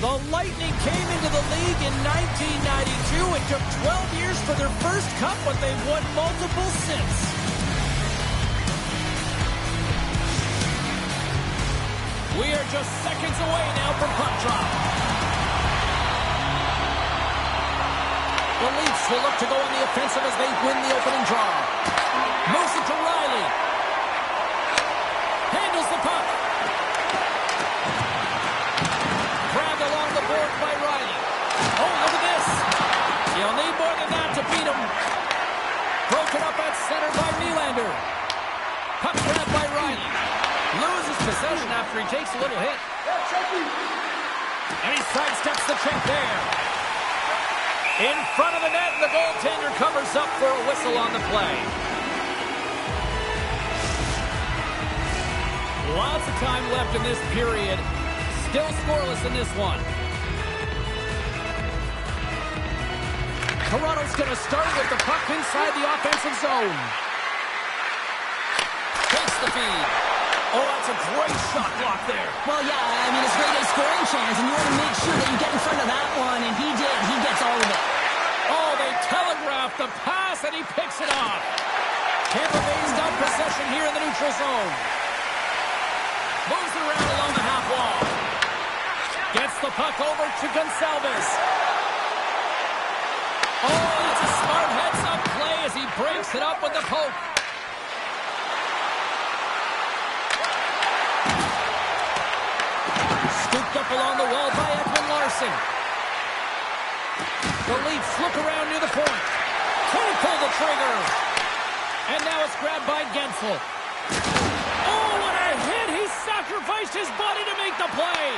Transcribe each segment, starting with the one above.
The Lightning came into the league in 1992. It took 12 years for their first cup, but they've won multiple since. We are just seconds away now from puck drop. The Leafs will look to go on the offensive as they win the opening draw. Moves it to Riley. Handles the puck. Grabbed along the board by Riley. Oh, look at this. You'll need more than that to beat him. Broken up at center by Nylander. Puck grabbed by Riley. Loses possession after he takes a little hit. And he sidesteps the check there. In front of the net, and the goaltender covers up for a whistle on the play. Lots of time left in this period. Still scoreless in this one. Toronto's going to start with the puck inside the offensive zone. Takes the feed. Oh, that's a great shot block there. Well, yeah, I mean, it's great a scoring chance, and you want to make sure that you get in front of that one, and he did. He gets all of it. Oh, they telegraphed the pass, and he picks it off. Tampa Bay's got possession here in the neutral zone. Moves it around along the half wall. Gets the puck over to Gonçalves. Oh, that's a smart heads-up play as he breaks it up with the poke. Scooped up along the wall by Ekman Larsson. The Leafs look around near the point. Can't pull the trigger. And now it's grabbed by Gensel. Oh, what a hit! He sacrificed his body to make the play.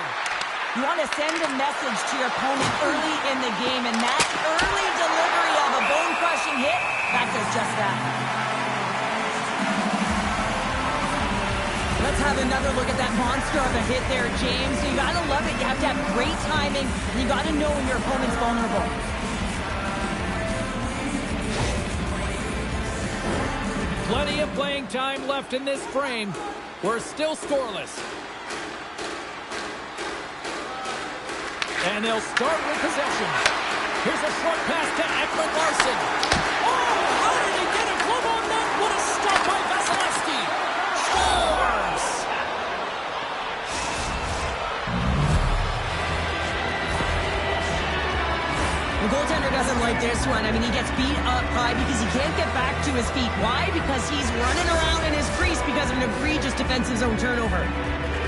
You want to send a message to your opponent early in the game, and that early delivery of a bone-crushing hit, that does just that. Let's have another look at that monster of a hit there, James. You got to love it. You have to have great timing, and you got to know when your opponent's vulnerable. Plenty of playing time left in this frame. We're still scoreless. And they'll start with possession. Here's a short pass to Ekman Larsson. Oh, how did he get a glove on that? What a stop by Vasilevsky. Scores! The goaltender doesn't like this one. I mean, he gets beat up high because he can't get back to his feet. Why? Because he's running around in his crease because of an egregious defensive zone turnover.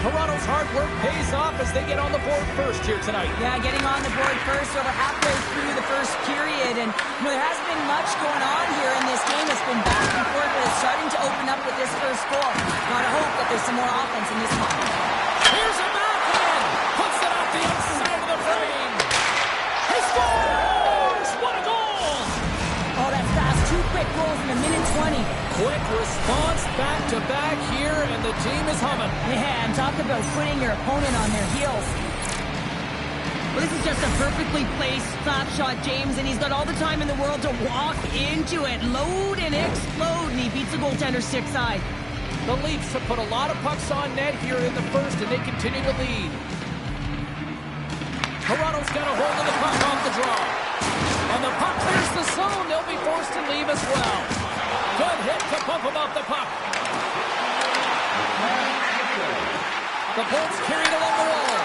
Toronto's hard work pays off as they get on the board first here tonight. Yeah, getting on the board first over halfway through the first period. And there hasn't been much going on here in this game. It's been back and forth, but it's starting to open up with this first goal. Gotta hope that there's some more offense in this one. Here's a backhand. Puts it off the outside of the frame. He scores! What a goal! Oh, that's fast. 2 quick goals in a minute 20. Quick response back-to-back here, and the team is humming. Yeah, and talk about putting your opponent on their heels. Well, this is just a perfectly placed slap shot, James, and he's got all the time in the world to walk into it, load and explode, and he beats the goaltender stick side. The Leafs have put a lot of pucks on net here in the first, and they continue to lead. Toronto's got a hold of the puck off the draw. And the puck clears the zone. They'll be forced to leave as well. Good hit to bump him off the puck. The Bolts carried along the wall.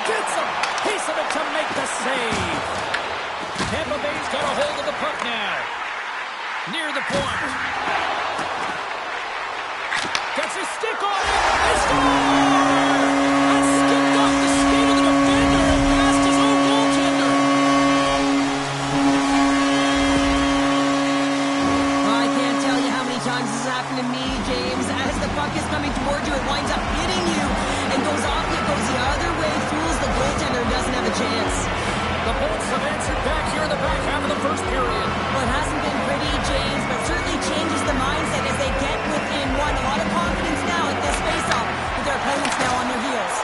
Gets a piece of it to make the save. Tampa Bay's got a hold of the puck now. Near the point. Gets his stick on it. They score! And skipped off the skate of the defender and past his own goaltender. I can't tell you how many times this has happened to me, James. As the puck is coming towards you, it winds up hitting you and goes off. It goes the other way, fools the goaltender, doesn't have a chance. The Bolts have answered back here in the back half of the first period. Well, it hasn't been pretty, James, but certainly changes the mindset as they get within one. A lot of confidence now at this face-off with their opponents now on their heels.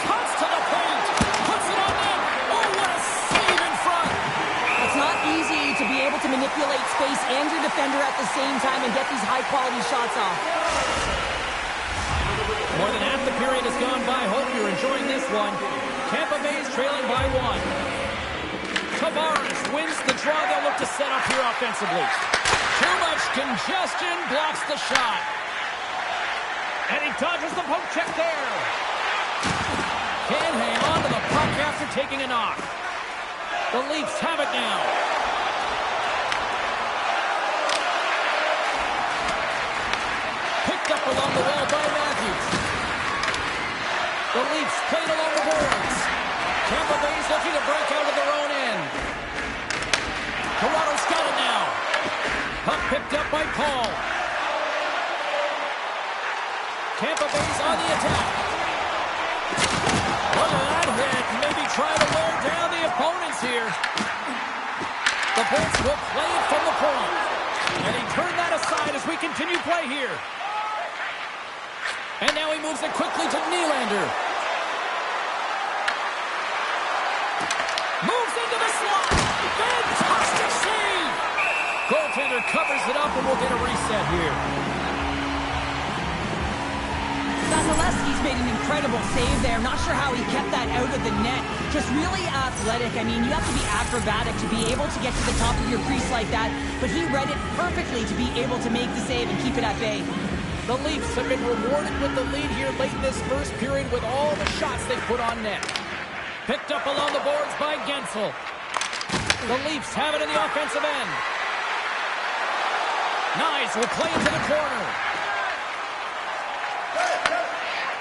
Cuts to the paint. Puts it on net. Oh, what a save in front. It's not easy to be able to manipulate space and your defender at the same time and get these high-quality shots off. More than half the period has gone by. Hope you're enjoying this one. Tampa Bay's trailing by 1. Tavares wins the draw. They'll look to set up here offensively. Too much congestion blocks the shot. And he dodges the poke check there. Can't hang on to the puck after taking a knock. The Leafs have it now. Picked up along the wall by Matthews. The Leafs played along the boards. Tampa Bay's looking to break out of their own end. Toronto's got it now. Puck picked up by Paul. Tampa Bay's on the attack. Look at that hit. Maybe try to wear down the opponents here. The Bolts will play it from the point. And he turned that aside as we continue play here. And now he moves it quickly to Nylander. Moves into the slot. Fantastic save. Goaltender covers it up and we'll get a reset here. Vasilevsky's made an incredible save there. Not sure how he kept that out of the net. Just really athletic. I mean, you have to be acrobatic to be able to get to the top of your crease like that. But he read it perfectly to be able to make the save and keep it at bay. The Leafs have been rewarded with the lead here late in this first period with all the shots they put on net. Picked up along the boards by Gensel. The Leafs have it in the offensive end. Knies will play into the corner.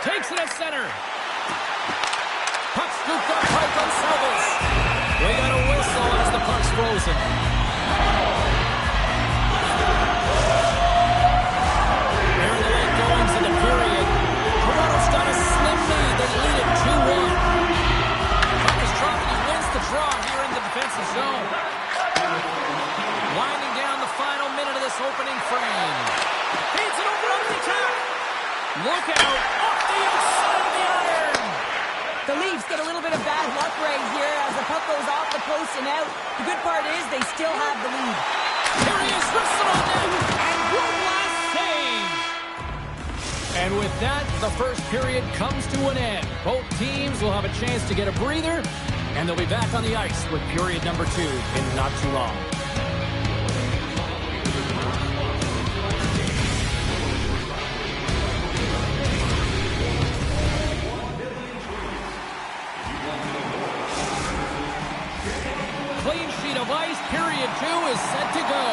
Takes it at center. Puck scooped up by Gonçalves. We got a whistle as the puck's frozen. Here in the late goings of the period, Toronto's got a slim lead. They lead it 2-1. Puck is dropped and he wins the draw here in the defensive zone. Winding down the final minute of this opening frame. Feeds it over on the attack. Look out. Off the outside of the iron. The Leafs get a little bit of bad luck right here as the puck goes off the post and out. The good part is they still have the lead. Here he is, wristed on net. And one last save. And with that, the first period comes to an end. Both teams will have a chance to get a breather, and they'll be back on the ice with period number 2 in not too long. Clean sheet of ice, period 2 is set to go.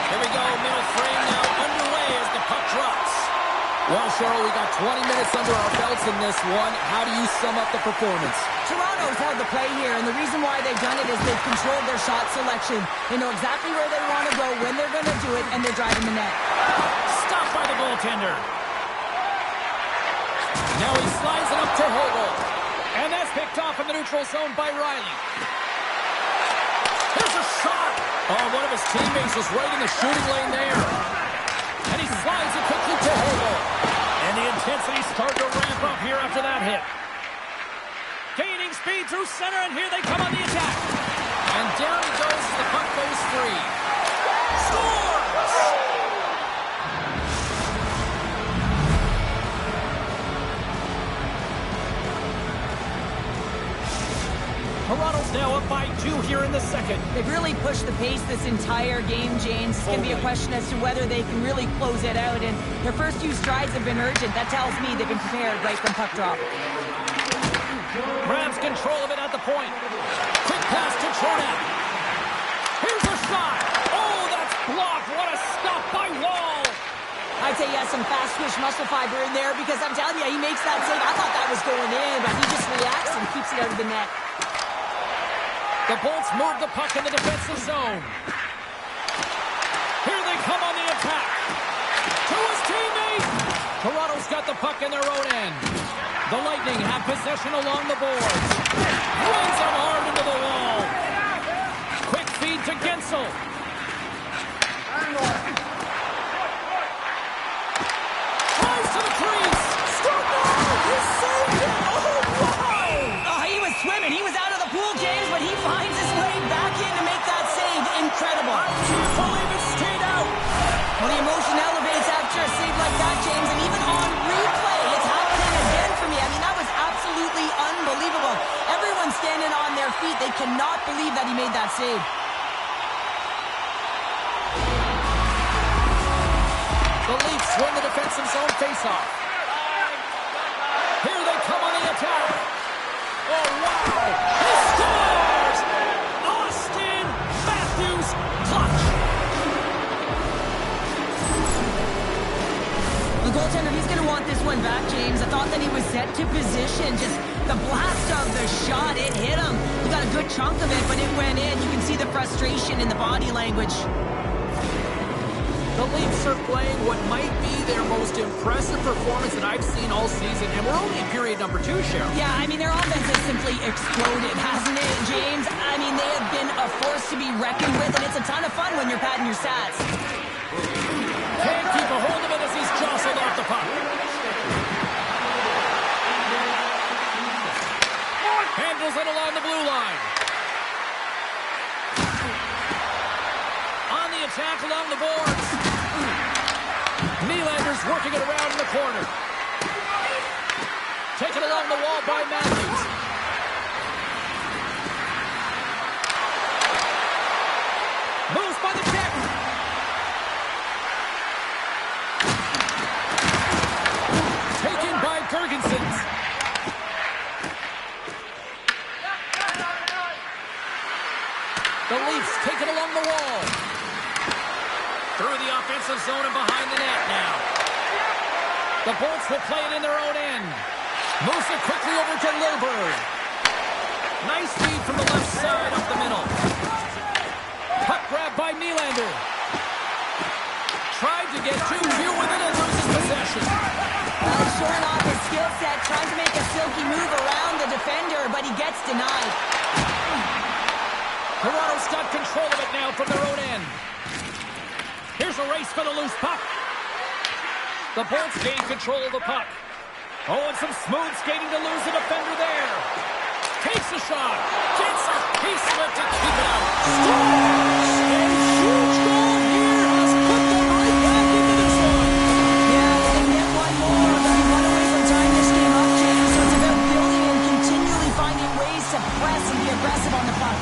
Here we go, middle frame now underway as the puck drops. Well, Cheryl, we got 20 minutes under our belts in this one. How do you sum up the performance? Toronto's held the play here, and the reason why they've done it is they've controlled their shot selection. They know exactly where they want to go, when they're going to do it, and they're driving the net. Stopped by the goaltender. Now he slides it up to Hogel. And that's picked off in the neutral zone by Riley. Here's a shot. Oh, one of his teammates was right in the shooting lane there. And he slides it quickly to Hogel. And the intensity started to ramp up here after that hit. Gaining speed through center, and here they come on the attack. And down he goes as the puck goes free. Scores! Toronto's now up by 2 here in the second. They've really pushed the pace this entire game, James. It's going to be a question as to whether they can really close it out. And their first few strides have been urgent. That tells me they've been prepared right from puck drop. Grabs control of it at the point. Quick pass to Jordan. Here's a shot. Oh, that's blocked. What a stop by Wall. I'd say he has some fast twitch muscle fiber in there because I'm telling you, he makes that save. I thought that was going in, but he just reacts and keeps it out of the net. The Bolts move the puck in the defensive zone. Here they come on the attack. To his teammate. Toronto's got the puck in their own end. The Lightning have possession along the boards. Runs him hard into the wall. Quick feed to Gensel. Tries to the crease. He saved it! Oh, wow! Oh, he was swimming. He was out of the pool, James, but he finds his way back in to make that save. Incredible. I can't believe it stayed out. Well, the emotion elevates after a save like that, James, and even on replay, it's happening again for me. I mean, that was absolutely unbelievable. Everyone's standing on their feet. They cannot believe that he made that save. The Leafs win the defensive zone faceoff. Here they come on the attack. Oh, wow. He scores! Austin Matthews clutch. The goaltender, he's going to want this one back, James. I thought that he was set to position. Just the blast of the shot, it hit him. He got a good chunk of it, but it went in. You can see the frustration in the body language. The Leafs are playing what might be their most impressive performance that I've seen all season, and we're only in period number 2, Cheryl. Yeah, I mean, their offense has simply exploded, hasn't it, James? I mean, they have been a force to be reckoned with, and it's a ton of fun when you're padding your stats. Can't keep a hold of it as he's jostled off the puck. Handles it along the blue line. On the attack along the boards. Nylander's working it around in the corner. Taken along the wall by Matthews. Moves by the check. Taken by Girgensons. The Leafs take it along the wall. Through the offensive zone and behind the net now. The Bolts will play it in their own end. Moves it quickly over to Lilburn. Nice feed from the left side up the middle. Puck grab by Nylander. Tried to get too few with it and loses possession. Well, he's showing off his skill set, trying to make a silky move around the defender, but he gets denied. Toronto's got control of it now from their own end. Here's a race for the loose puck. The Bolts gain control of the puck. Oh, and some smooth skating to lose the defender there. Takes a shot. Gets it. He slipped to keep it out. Scores! A huge goal here has put them right back into this one. Yeah, they can get one more, but he won away from tying this game up, James. So it's about building and continually finding ways to press and be aggressive on the puck.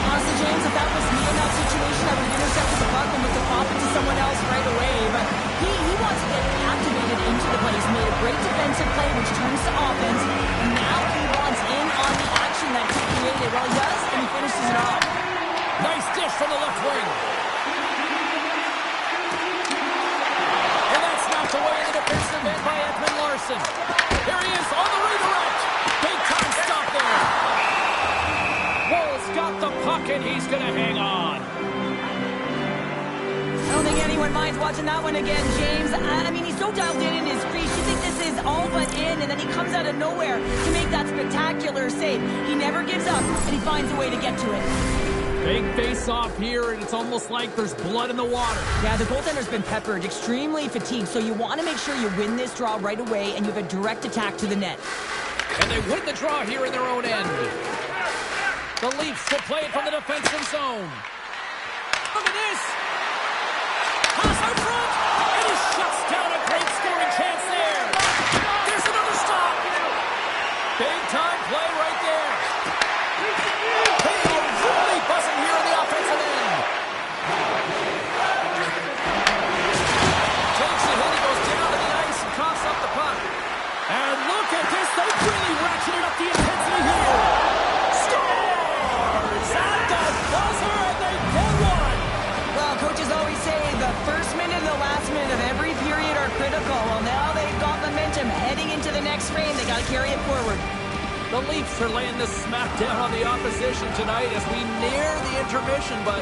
Honestly, James, if that was me in that situation, I would have intercepted the puck and looked to pop it to someone else right away. But he wants to get activated into the play. He's made a great defensive play, which turns to offense. And now he wants in on the action that he created. Well, he does, and he finishes it off. Nice dish from the left wing. And that's knocked away in the defensive end by Edmund Larson. Here he is on the redirect. Big time stop there. Wall's got the puck, and he's going to hang on. I don't think anyone minds watching that one again, James. I mean, he's so dialed in his crease. You think this is all but in, and then he comes out of nowhere to make that spectacular save. He never gives up, and he finds a way to get to it. Big face-off here, and it's almost like there's blood in the water. Yeah, the goaltender's been peppered, extremely fatigued, so you want to make sure you win this draw right away, and you have a direct attack to the net. And they win the draw here in their own end. The Leafs will play it from the defensive zone. Look at this! Pass out front, and he shuts down a great scoring chance there. There's another stop. Big time play right there. Got to carry it forward. The Leafs are laying the smack down on the opposition tonight as we near the intermission, but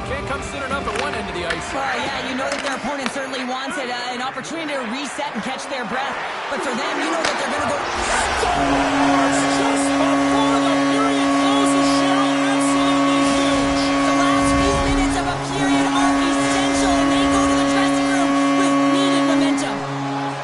can't come soon enough at one end of the ice. Well, yeah, you know that their opponent certainly wants it, an opportunity to reset and catch their breath. But for them, you know that they're going to go... Scores just before the period closes, Cheryl. Absolutely huge. The last few minutes of a period are essential, and they go to the dressing room with needed momentum.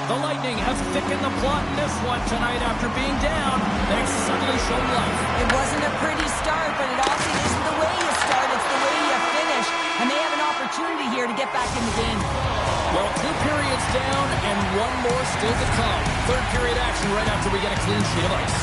The Lightning have thickened the plot in this one tonight after being down. They've suddenly shown life. It wasn't a pretty start, but it often isn't the way you start, it's the way you finish. And they have an opportunity here to get back in the game. Well, 2 periods down and 1 more still to come. Third period action right after we get a clean sheet of ice.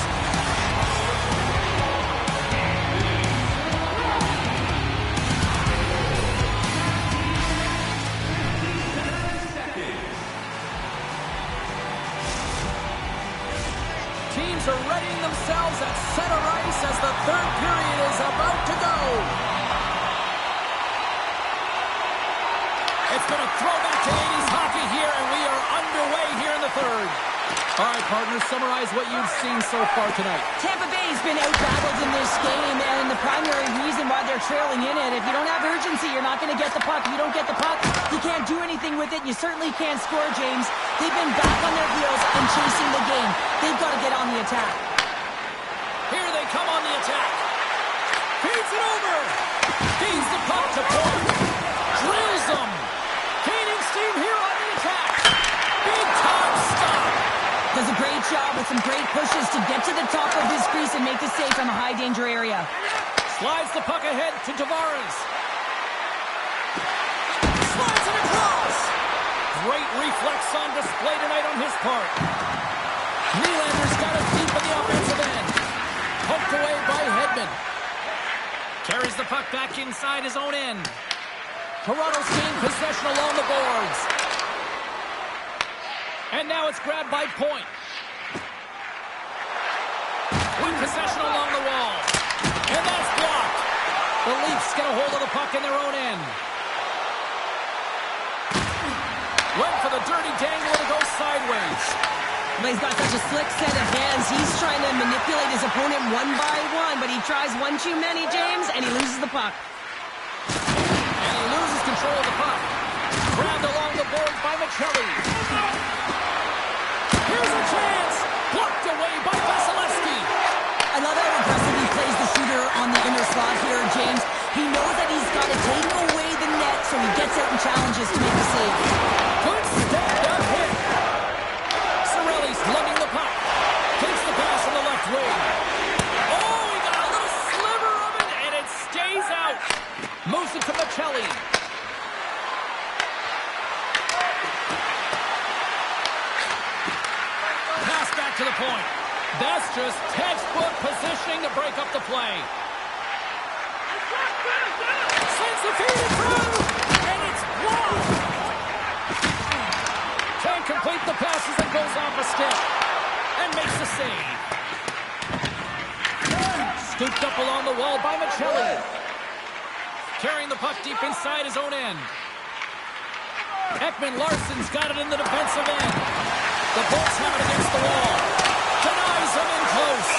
Teams are readying themselves at center ice as the third period is about to go. It's going to throw back to 80s hockey here, and we are underway here in the third. All right, partners, summarize what you've seen so far tonight. Tampa Bay's been out-battled in this game, and the primary reason why they're trailing in it, if you don't have urgency, you're not going to get the puck. If you don't get the puck, you can't do anything with it. You certainly can't score, James. They've been back on their heels and chasing the game. They've got to get on the attack. Here they come on the attack. Feeds it over. Feeds the puck to point. Drills them. Gaining steam here on the attack. Big time stop. Does a great job with some great pushes to get to the top of his crease and make the save from a high danger area. Slides the puck ahead to Tavares. Slides it across. Great reflex on display tonight on his part. Nylander's got it deep in the offensive end. Poked away by Hedman. Carries the puck back inside his own end. Toronto's gained possession along the boards. And now it's grabbed by Point. With possession along the wall. And that's blocked. The Leafs get a hold of the puck in their own end. Went for the dirty dangle and it goes sideways. Well, he's got such a slick set of hands. He's trying to manipulate his opponent one by one, but he tries one too many, James, and he loses the puck. And he loses control of the puck. Grabbed along the boards by Machelli. Here's a chance. Blocked away by Vasilevsky. I love how aggressive he plays the shooter on the inner slot here, James. He knows that he's got to take away the net, so he gets out and challenges to make the save. Good stand-up hit. Cirelli's lugging the puck. Takes the pass on the left wing. Oh, he got a little sliver of it, and it stays out. Moves it to Machelli. Pass back to the point. That's just textbook positioning to break up the play. Sends the feed through, and it's blocked. Can't complete the passes and goes off a stick. And makes the save. Scooped up along the wall by Machelli. Carrying the puck deep inside his own end. Ekman-Larsson's got it in the defensive end. The Bolts have it against the wall. Denies him in close.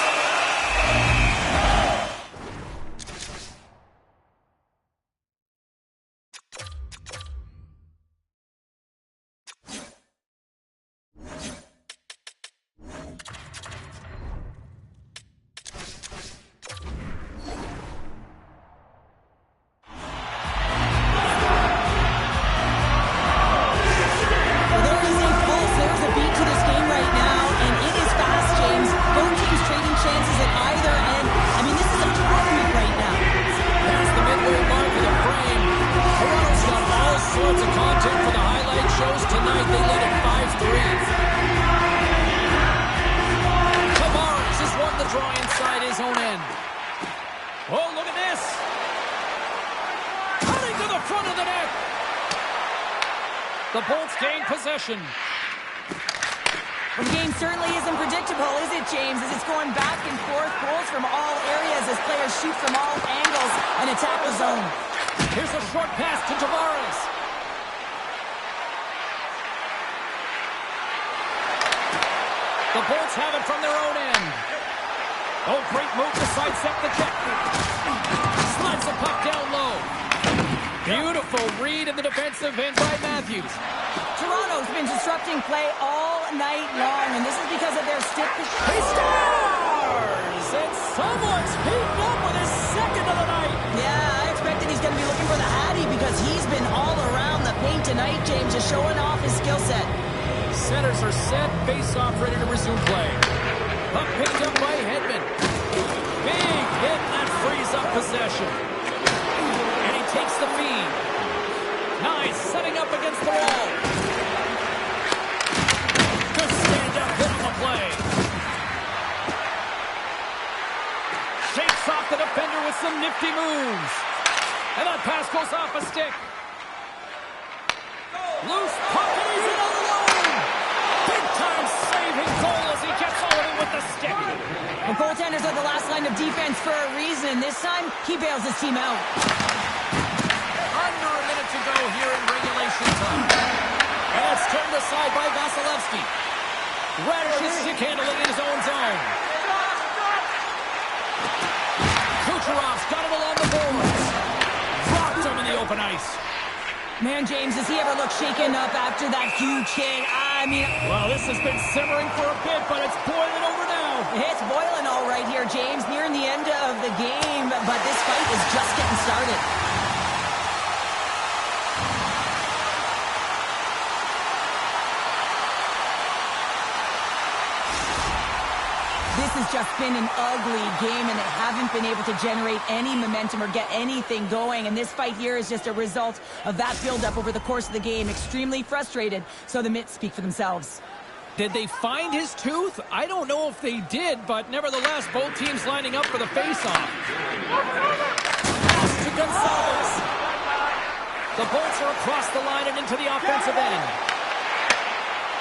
The Bolts gain possession. Well, the game certainly isn't predictable, is it, James? As it's going back and forth, goals from all areas as players shoot from all angles and attack the zone. Here's a short pass to Tavares. The Bolts have it from their own end. Oh, great move to sidestep the check. Slides the puck down low. Beautiful read in the defensive end by Matthews. Toronto's been disrupting play all night long, and this is because of their stick. He scores! And someone's heating up with his second of the night. Yeah, I expected he's going to be looking for the Hattie because he's been all around the paint tonight, James, just showing off his skill set. Centers are set, face-off ready to resume play. Puck picked up by Hedman. Big hit, that frees up possession. And he takes the feed. Nice, setting up against the wall. Good stand-up hit on the play. Shakes off the defender with some nifty moves. And that pass goes off a stick. Loose puck, and he's in alone. Big-time saving goal as he gets all of it with the stick. And goaltenders are the last line of defense for a reason. This time, he bails his team out. Under a minute to go here in regulation time. And it's turned aside by Vasilevsky. Radish's stick handling in his own zone. Kucherov's got it along the boards. Dropped him in the open ice. Man, James, does he ever look shaken up after that huge hit? I mean... Well, this has been simmering for a bit, but it's boiling over now. It's boiling all right here, James, nearing the end of the game, but this fight is just getting started. This has just been an ugly game, and they haven't been able to generate any momentum or get anything going. And this fight here is just a result of that build-up over the course of the game. Extremely frustrated, so the Mits speak for themselves. Did they find his tooth? I don't know if they did, but nevertheless, both teams lining up for the face-off. Pass to Gonzalez. The Bolts are across the line and into the offensive end.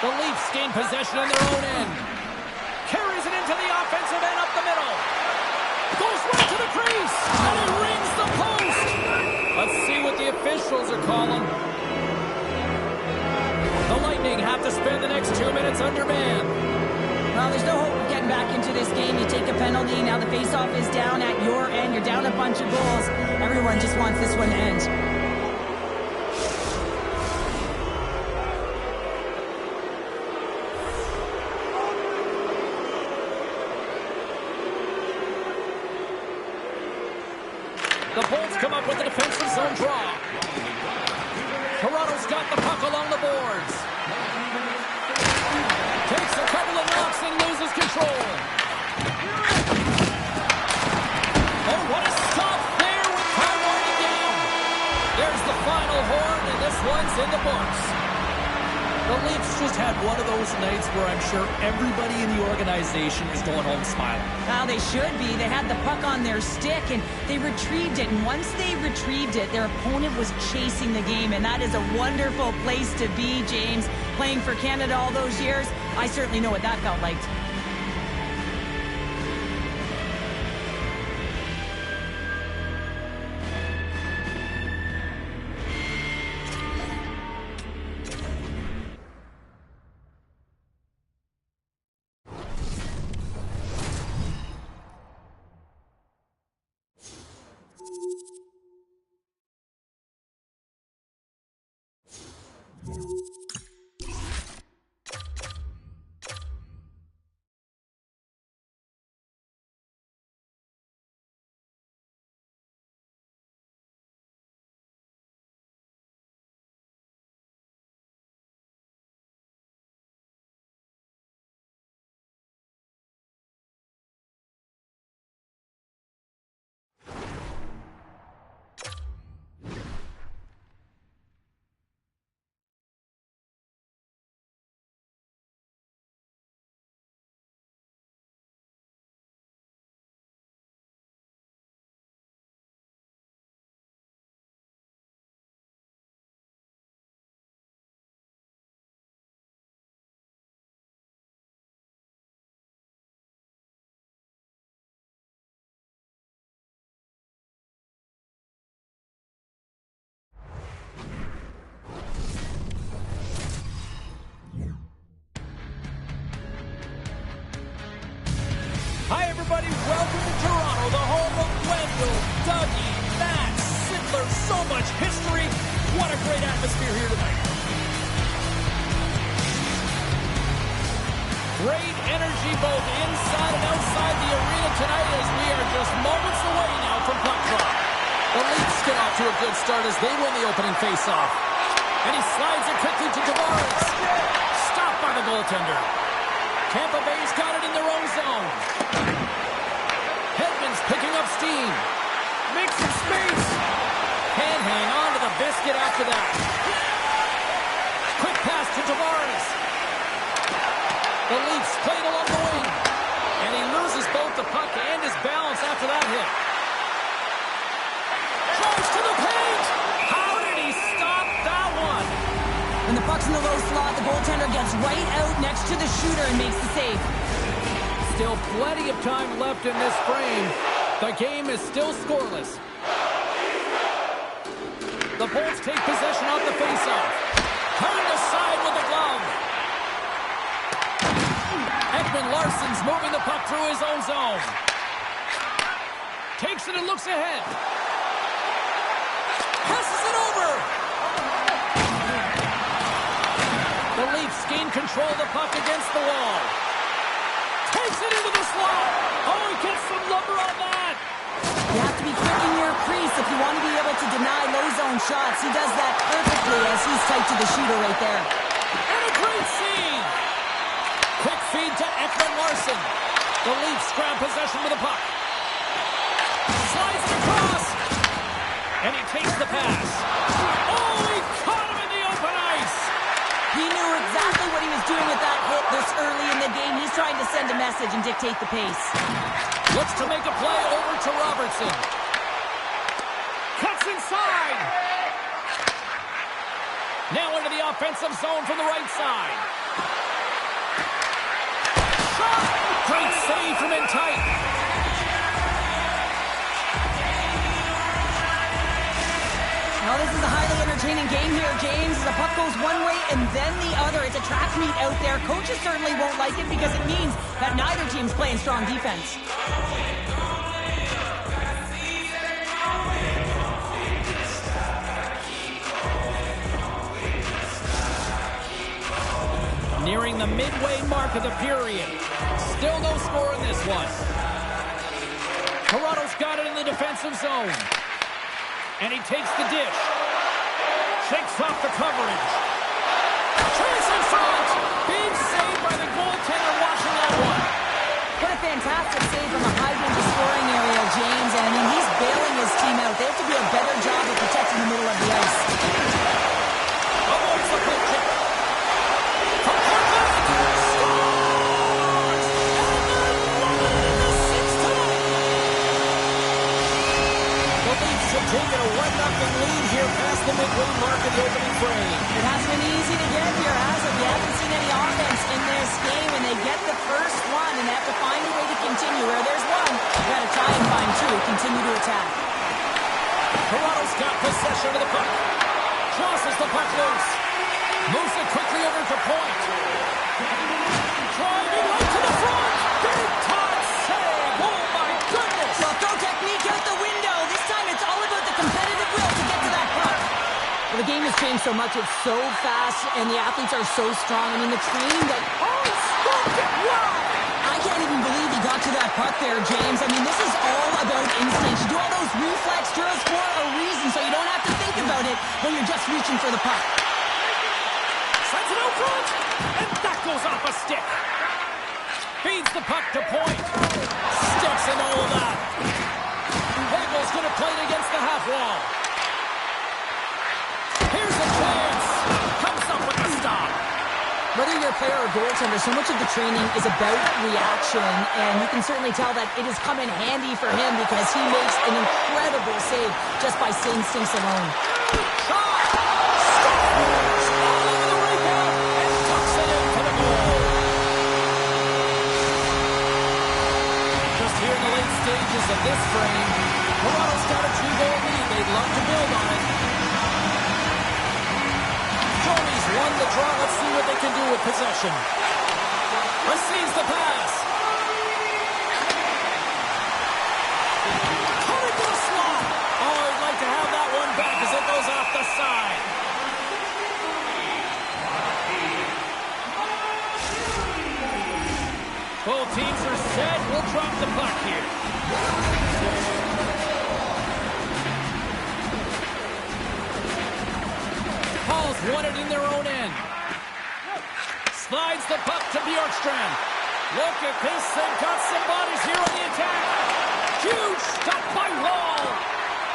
The Leafs gain possession in their own end. Carries it into the offensive end up the middle. Goes right to the crease. And he rings the post. Let's see what the officials are calling. The Lightning have to spend the next 2 minutes undermanned. Well, there's no hope of getting back into this game. You take a penalty. Now the faceoff is down at your end. You're down a bunch of goals. Everyone just wants this one to end. The Bolts come up with the defensive zone draw. Toronto's got the puck along the boards. Takes a couple of knocks and loses control. Oh, what a stop there with time winding down. There's the final horn, and this one's in the books. The Leafs just had one of those nights where I'm sure everybody in the organization is going home smiling. Well, they should be. They had the puck on their stick, and they retrieved it. And once they retrieved it, their opponent was chasing the game. And that is a wonderful place to be, James. Playing for Canada all those years, I certainly know what that felt like. Hi, everybody. Welcome to Toronto, the home of Wendell, Dougie, Matt, Sittler. So much history. What a great atmosphere here tonight. Great energy both inside and outside the arena tonight as we are just moments away now from puck drop. The Leafs get off to a good start as they win the opening faceoff. And he slides it quickly to Tavares. Stopped by the goaltender. Tampa Bay's got it in their own zone. Hedman's picking up steam. Makes some space. Can't hang on to the biscuit after that. Quick pass to Tavares. The Leafs played along the wing. And he loses both the puck and his balance after that hit. Tries to the paint. How did he stop that one? When the puck's in the low slot, the goaltender gets right out next to the shooter and makes the save. Still plenty of time left in this frame. The game is still scoreless. The Bolts take possession off the faceoff. Turned aside with the glove. Ekman-Larsson's moving the puck through his own zone. Takes it and looks ahead. Passes it over. The Leafs gain control of the puck against the wall. Takes it into the slot. Oh, he gets some lumber on that. You have to be quick in your crease if you want to be able to deny low zone shots. He does that perfectly as he's tight to the shooter right there. And a great save. Quick feed to Ekman-Larsson. The Leafs grab possession with the puck. Slides it across. And he takes the pass. Oh, he caught him in the open ice. He knew exactly what he was doing with that hit this early in the game. He's trying to send a message and dictate the pace. Looks to make a play over to Robertson. Cuts inside. Now into the offensive zone from the right side. Shot! Great save from in tight. Now this is a highly entertaining game here, James. The puck goes one way and then the other. It's a track meet out there. Coaches certainly won't like it because it means that neither team's playing strong defense. Nearing the midway mark of the period. Still no score in this one. Toronto's got it in the defensive zone. And he takes the dish. Shakes off the coverage. Chance in front. Big save by the goaltender watching that one. What a fantastic save from a high-danger scoring area, James. And I mean, he's bailing his team out. They have to do a better job of protecting the middle of the ice. Avoids the quick kick. From Parkland. Scores! And they're in the sixth time. The Leafs have taken a 1-0 lead here past the midway mark of the opening frame. It hasn't been easy to get here, has it? We haven't seen any offense in this game, and they get the first one, and they have to find a way to continue. Where there's one, you got to try and find two. Continue to attack. Toronto's got possession of the puck. Crosses the puck loose. Moves it quickly over to point. Driving right to the front. Big time save. Oh, my goodness. Well, throw technique out the window. This time it's all about the competitive will to get to that puck. Well, the game has changed so much. It's so fast, and the athletes are so strong. I mean, the training that... Oh, stopped it. Wow. I can't even believe he got to that puck there, James. I mean, this is all about instinct. You do all those reflex drills for a reason, so you don't have to think about it when you're just reaching for the puck. Sends it out front. And that goes off a stick. Feeds the puck to point. Steps in all of that. Hagel's going to play it against the half wall. Here's a chance. Comes up with the stop. Whether you're a player or goaltender, so much of the training is about reaction, and you can certainly tell that it has come in handy for him because he makes an incredible save just by instincts alone. Shot! Scores! All over the breakout and tucks it into the goal. Just here in the late stages of this frame, Toronto's got a 2-goal lead. They'd love to build on it. Joey's won the draw. Let's see what they can do with possession. Receives the pass. Both teams are set. We'll drop the puck here. Hall's won it in their own end. Slides the puck to Bjorkstrand. Look at this. They've got some bodies here on the attack. Huge stop by Wall.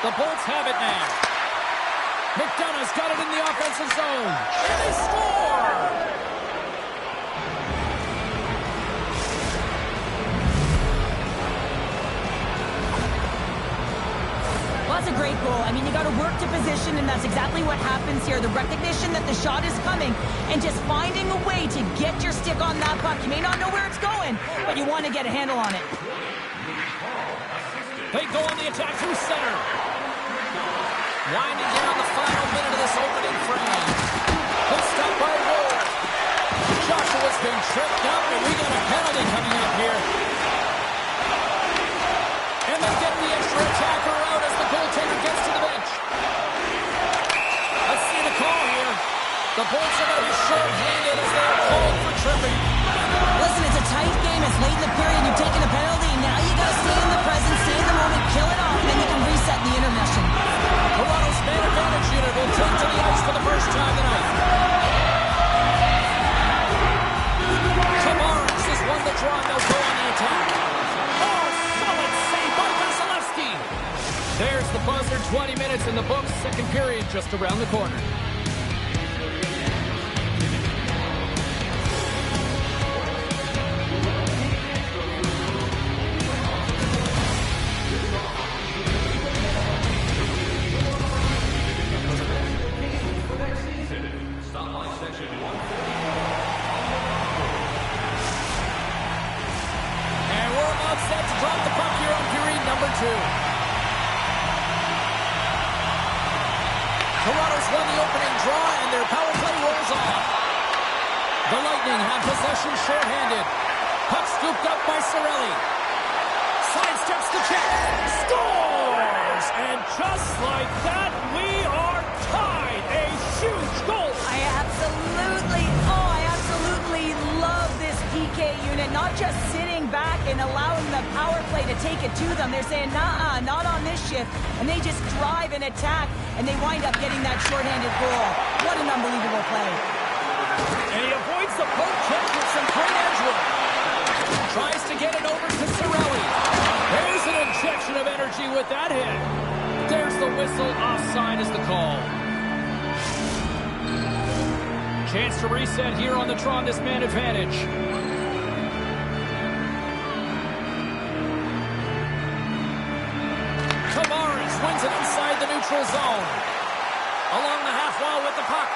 The Bolts have it now. McDonough's got it in the offensive zone. And they score! Well, that's a great goal. I mean, you got to work to position, and that's exactly what happens here. The recognition that the shot is coming, and just finding a way to get your stick on that puck. You may not know where it's going, but you want to get a handle on it. They go on the attack through center. Winding down the final minute of this opening frame. Good stop by Ward. Joshua's been tripped up, and we got a penalty coming up here. And they get the extra attacker out as the goaltender gets to the bench. Let's see the call here. The Bolts are going to be short-handed as they are called for tripping. Listen, it's a tight game. It's late in the period. You've taken a penalty. Now you got to stay in the present, stay in the moment, kill it off, and then you can reset in the intermission. Toronto's man advantage unit will take to the ice for the first time tonight. Tavares has won the draw. They'll go on the attack. Oh, solid save by Vasilevsky. There's the buzzer. 20 minutes in the books. Second period just around the corner. Toronto's won the opening draw, and their power play rolls on. The Lightning have possession shorthanded. Puck scooped up by Cirelli. Sidesteps the check. Scores! And just like that, we are tied. A huge goal. I absolutely love this PK unit. Not just sitting back and allowing the power play to take it to them. They're saying, nah, not on this shift. And they just drive and attack, and they wind up getting that shorthanded goal. What an unbelievable play. And he avoids the poke check with some great edge work. Tries to get it over to Cirelli. There's an injection of energy with that hit. There's the whistle. Offside is the call. Chance to reset here on the draw on this man advantage. Tavares wins it inside the neutral zone. Along the half wall with the puck.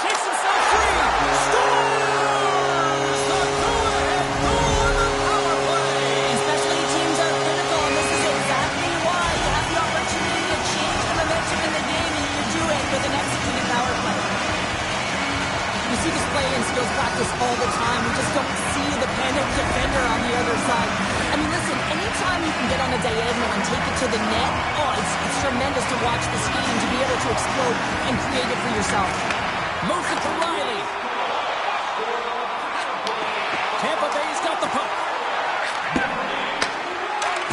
Shakes himself free. Scores! The go-ahead goal on the power play. Especially teams are critical, and this is exactly why you have the opportunity to change the momentum in the game, and you do it with an executed power play. You see this play in skills practice all the time. We just don't see the panic defender on the other side. I mean, listen, anytime you can get on a diagonal and take it to the net, it's tremendous to watch the scheme, to be able to explode and create it for yourself. Moves it to Riley. Tampa Bay's got the puck.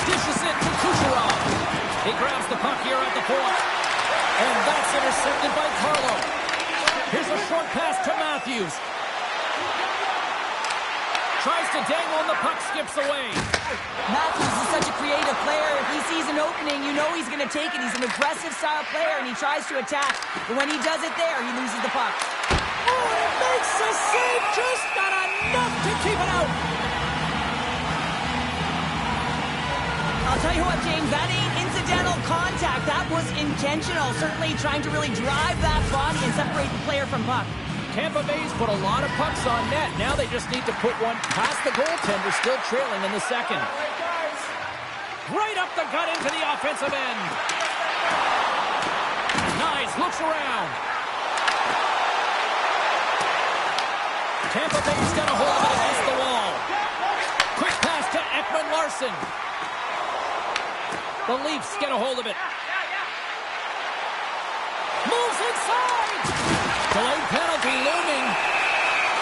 Dishes it to Kucherov. He grabs the puck here at the point. And that's intercepted by Carlo. Here's a short pass to Matthews. Tries to dangle and the puck skips away. Matthews is such a creative player. If he sees an opening, you know he's going to take it. He's an aggressive style player, and he tries to attack. But when he does it there, he loses the puck. Oh, it makes a save. Just not enough to keep it out. I'll tell you what, James, that ain't incidental contact. That was intentional. Certainly trying to really drive that body and separate the player from puck. Tampa Bay's put a lot of pucks on net. Now they just need to put one past the goaltender, still trailing in the second. Right up the gut into the offensive end. Nice, looks around. Tampa Bay's got a hold of it against the wall. Quick pass to Ekman-Larsson. The Leafs get a hold of it. Moves inside! Delayed penalty looming.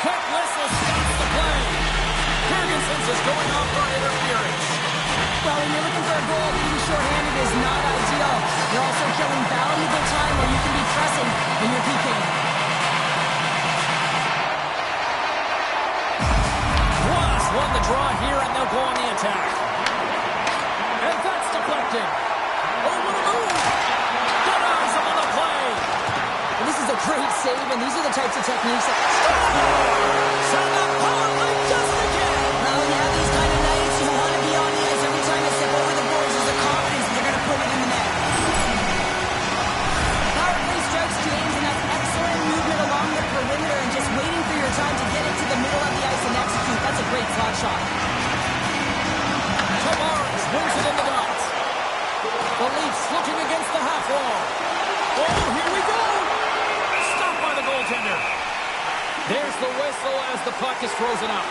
Quick whistle stops the play. Here going off for interference. Well, when you're looking for a goal, being shorthanded is not ideal. You're also killing valuable time where you can be pressing when you're PKing. Wasp won the draw here, and they'll go on the attack. And that's deflected. Oh, what a move! Good eyes on the play. Well, this is a great save, and these are the types of techniques that... Set up power play does it again. Well, yeah, these kind of nights, you want to be on the ice every time you step over the boards. There's a confidence that they're going to put it in the net. Power play strikes James, and that's excellent movement along the perimeter and just waiting for your time to get it to the middle of the ice and execute. That's a great slot shot. Tavares wins it in the dots. The Leafs looking against the half wall. Oh, here we go. Stopped by the goaltender. There's the whistle as the puck is frozen up.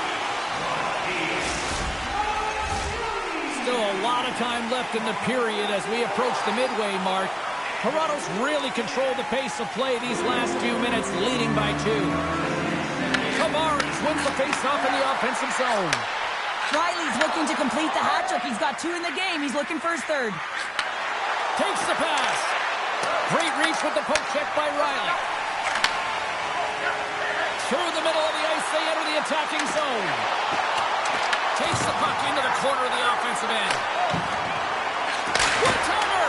Still a lot of time left in the period as we approach the midway mark. Toronto's really controlled the pace of play these last few minutes, leading by 2. Tavares wins the faceoff in the offensive zone. Riley's looking to complete the hat trick. He's got 2 in the game. He's looking for his 3rd. Takes the pass. Great reach with the poke check by Riley. Through the middle of the ice, they enter the attacking zone. Takes the puck into the corner of the offensive end. One-timer!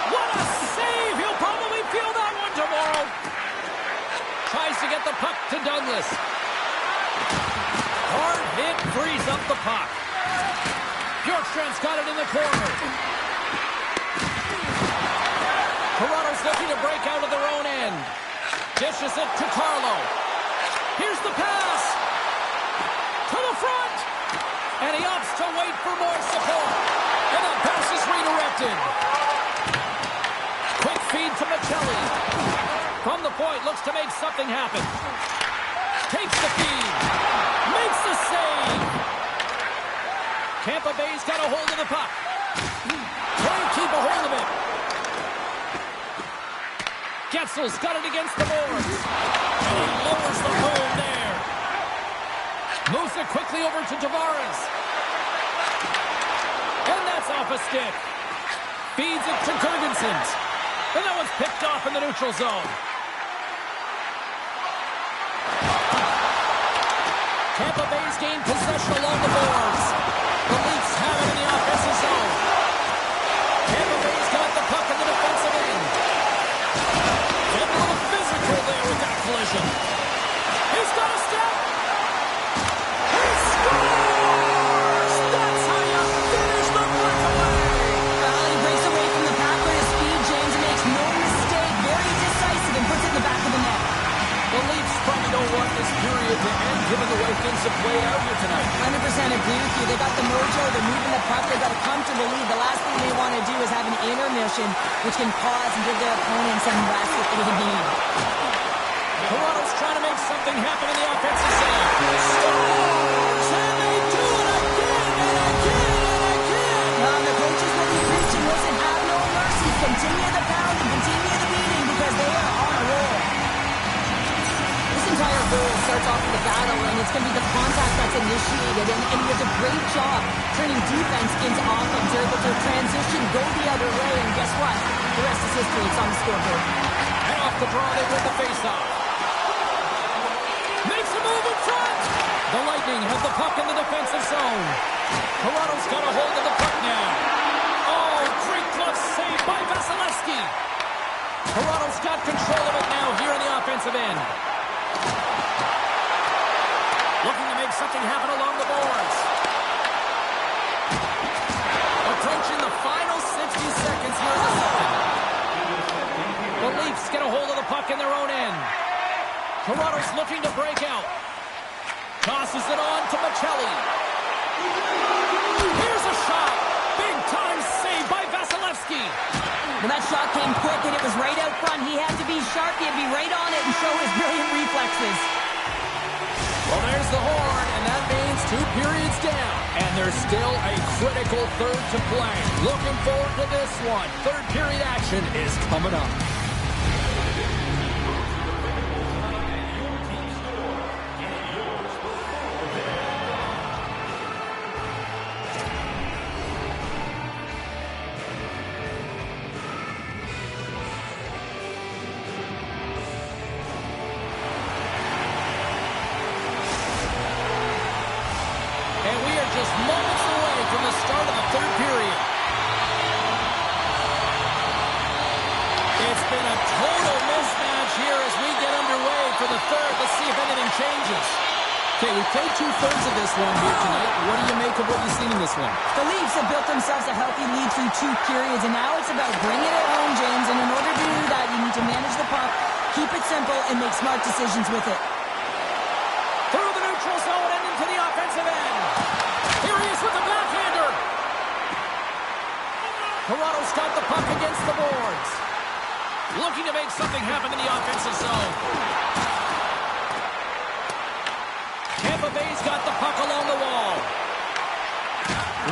What a save! He'll probably feel that one tomorrow. Tries to get the puck to Douglas. Hard hit, frees up the puck. Bjorkstrand's got it in the corner. Toronto's looking to break out of their own end. Dishes it to Carlo. Here's the pass. To the front. And he opts to wait for more support. And that pass is redirected. Quick feed to Michelli. From the point, looks to make something happen. Takes the feed. Makes the save. Tampa Bay's got a hold of the puck. Trying to keep a hold of it. Getzel's got it against the boards. And he lowers the hole there. Moves it quickly over to Tavares. And that's off a stick. Feeds it to Girgensons. And that one's picked off in the neutral zone. Tampa Bay's gained possession along the boards. The Leafs have it in the offensive zone. Tampa Bay's got the puck in the defensive end. Getting a little physical there with that collision. He's got a step. He scores! That's how you finish the breakaway. Well, he breaks away from the pack with his speed. James makes no mistake. Very decisive and puts it in the back of the net. The Leafs probably don't want this period to end, given the way things have played out here tonight. 100% agree with you. They got the mojo. They're moving the puck. They got a comfortable lead. The last thing they want to do is have an intermission, which can pause and give their opponent some rest if they need. Toronto's trying to make something happen in the offensive zone. Scores! And they do it again and again and again! Well, the coaches will be preaching. Listen, have no mercy. Continue the pounding. Continue the beating because they are on a roll. This entire goal starts off with the battle, and it's going to be the contact that's initiated. And he does a great job turning defense into offense. They're able to transition, go the other way, and guess what? The rest is history. It's on the scoreboard. And off the draw, they win the faceoff. Makes a move in front. The Lightning have the puck in the defensive zone. Toronto's got a hold of the puck now. Oh, great glove save by Vasilevsky. Toronto's got control of it now here in the offensive end. Looking to make something happen along the boards. Approaching the final 60 seconds here in the second. The Leafs get a hold of the puck in their own end. Toronto's looking to break out. Tosses it on to Michelli. Here's a shot. Big time save by Vasilevsky. Well, that shot came quick, and it was right out front. He had to be sharp. He had to be right on it and show his brilliant reflexes. Well, there's the horn, and that means 2 periods down. And there's still a critical third to play. Looking forward to this one. Third period action is coming up. And we are just moments away from the start of the third period. It's been a total mismatch here as we get underway for the third. Let's see if anything changes. Okay, we played two-thirds of this one here tonight. What do you make of what you've seen in this one? The Leafs have built themselves a healthy lead through 2 periods, and now it's about bringing it home, James. And in order to do that, you need to manage the puck, keep it simple, and make smart decisions with it. Through the neutral zone and into the offensive end. Here he is with the backhander. Toronto's got the puck against the boards. Looking to make something happen in the offensive zone. Tampa Bay's got the puck along the wall.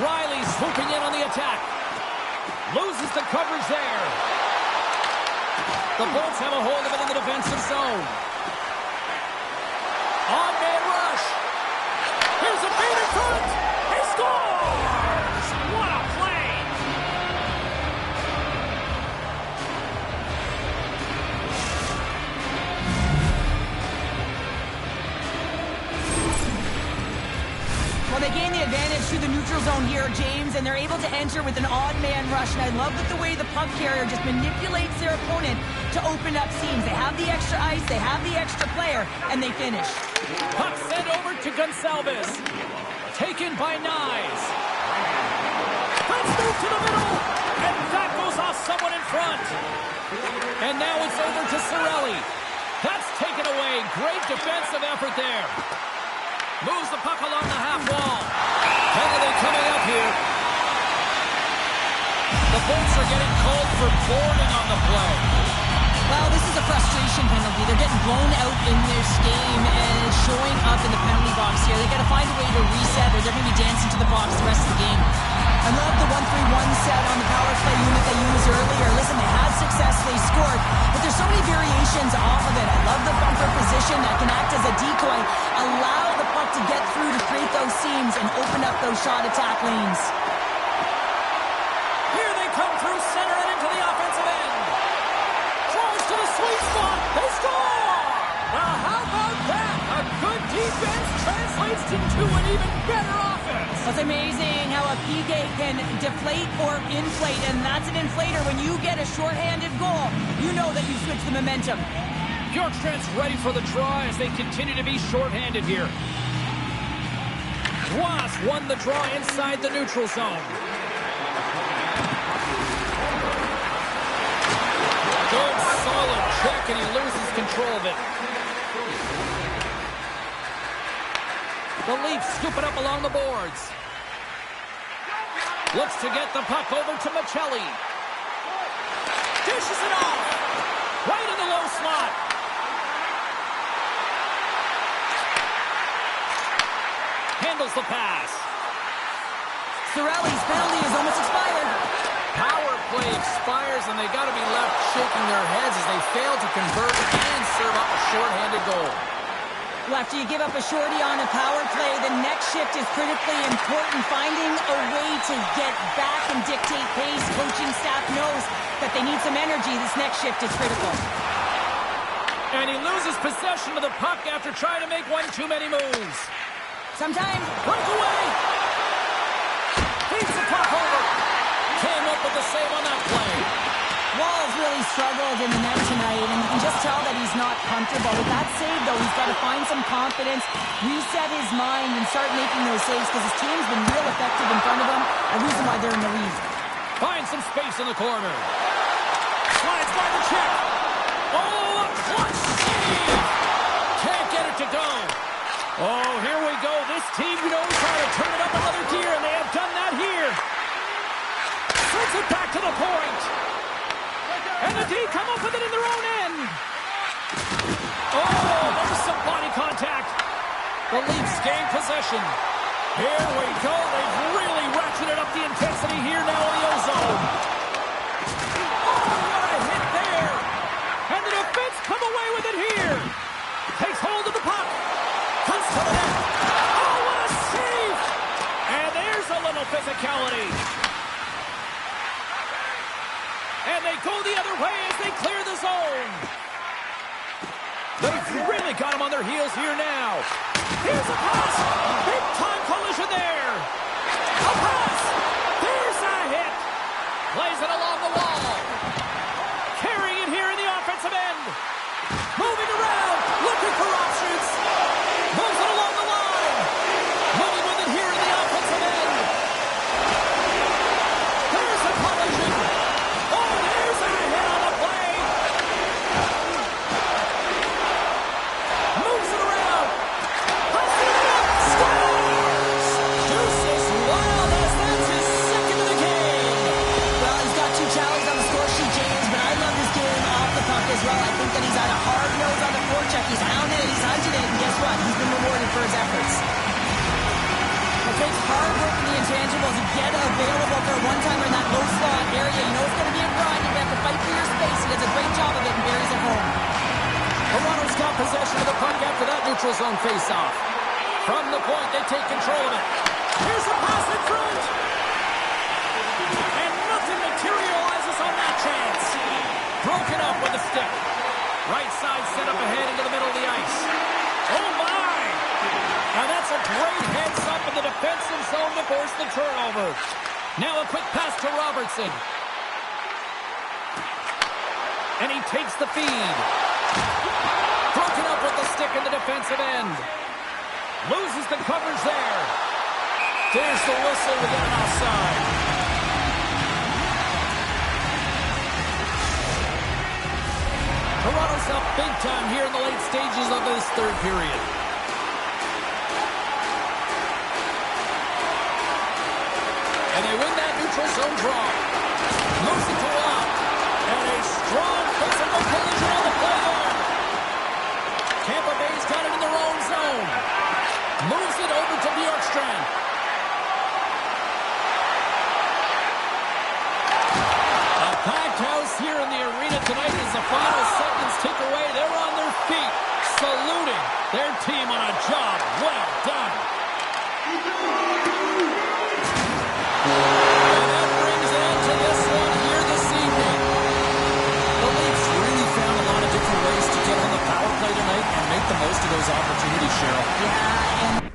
Riley swooping in on the attack. Loses the coverage there. The Bolts have a hold of it in the defensive zone. On-man rush. Here's a feed in front. He scores! What a play! Well, they gain the advantage through the neutral zone here, James, and they're able to enter with an odd man rush. And I love that the way the puck carrier just manipulates their opponent to open up seams. They have the extra ice, they have the extra player, and they finish. Puck sent over to Gonçalves. Taken by Nyes. Let's move to the middle. And that goes off someone in front. And now it's over to Cirelli. That's taken away. Great defensive effort there. Moves the puck along the half wall. Penalty coming up here. The Bolts are getting called for boarding on the play. Well, this is a frustration penalty. They're getting blown out in this game, and it's showing up in the penalty box here. They got to find a way to reset, or they're going to be dancing to the box the rest of the game. I love the 1-3-1 set on the power play unit they used earlier. Listen, they had success, they scored, but there's so many variations off of it. I love the bumper position that can act as a decoy, allow the puck to get through to create those seams and open up those shot attack lanes. Here they come through center and into the offensive end. Throws to the sweet spot. They score! Well, how about that? A good defense translates into an even better offense. It's amazing how a PK can deflate or inflate, and that's an inflator. When you get a shorthanded goal, you know that you switch the momentum. Bjorkstrand's ready for the draw as they continue to be shorthanded here. Ross won the draw inside the neutral zone. Good, solid check, and he loses control of it. The Leafs scoop it up along the boards. Looks to get the puck over to Maccelli. Dishes it off. Right in the low slot. Handles the pass. Cirelli's penalty is almost expired. Power play expires, and they got to be left shaking their heads as they fail to convert and serve up a shorthanded goal. Well, after you give up a shorty on a power play, the next shift is critically important. Finding a way to get back and dictate pace. Coaching staff knows that they need some energy. This next shift is critical. And he loses possession of the puck after trying to make one too many moves. Sometimes Breakaway. Feeds the puck over. Came up with the save on that play. Walls really struggled in the net tonight, and you can just tell that he's not comfortable. With that save, though, he's got to find some confidence, reset his mind, and start making those saves because his team's been real effective in front of him. A reason why they're in the lead. Finds some space in the corner. Slides by the check. Oh, a clutch save. Can't get it to go. Oh, here we go. This team knows how to turn it up another gear, and they have done that here. Sends it back to the point. And the D come up with it in their own end. Oh, there's some body contact. The Leafs gain possession. Here we go. They've really ratcheted up the intensity here now in the ozone. Oh, what a hit there. And the defense come away with it here. Takes hold of the puck. Comes to the net. Oh, what a save. And there's a little physicality. And they go the other way as they clear the zone. They've really got them on their heels here now. Here's a pass. Big-time collision there. A pass. There's a hit. Plays it along the wall. Carrying it here in the offensive end. Moving around. Looking for options. Moves it along the line. Moving with it here in the offensive end. There's a collision. Oh, there's a hit on the play. Moves it around. Passes it up. Scores. Deuces Wild as that's his second of the game. Well, he's got 2 challenges on the score sheet, James, but I love this game off the puck as well. I think that he's had a hard nose on the forecheck. He's hounded it, he's hunted it, and guess what? He's been rewarded for his efforts. It takes hard work in the intangibles to get available for a one-timer in that low slot area. You know it's going to be a grind. You have to fight for your space. He does a great job of it and buries it home. Toronto's got possession of the puck after that neutral zone face-off. From the point, they take control of it. Here's a pass in front. And nothing materializes on that chance. Broken up with the stick. Right side set up ahead into the middle of the ice. Oh, my! Now that's a great heads-up in the defensive zone to force the turnover. Now a quick pass to Robertson. And he takes the feed. Broken up with the stick in the defensive end. Loses the coverage there. There's the whistle to get an offside. Toronto's up big time here in the late stages of this third period. And they win that neutral zone draw. Moves it to Watt. And a strong physical collision on the play there. Tampa Bay's got it in their own zone. Moves it over to Bjorkstrand. A packed house here in the arena tonight as the final seconds tick away. They're on their feet, saluting their team on a job well done. And that brings an end to this one here this evening. The Leafs really found a lot of different ways to get on the power play tonight and make the most of those opportunities, Cheryl. Yeah, and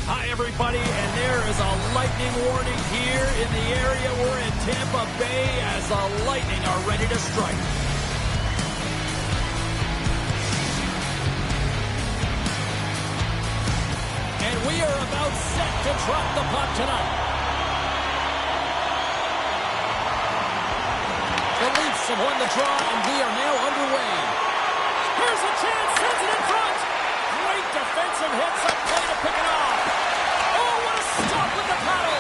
Hi, everybody, and there is a lightning warning here in the area. We're in Tampa Bay as the Lightning are ready to strike. And we are about set to drop the puck tonight. The Leafs have won the draw, and we are now underway. Here's a chance, sends it in front. Great defensive hits up play to pick it off. Oh, what a stop with the paddle.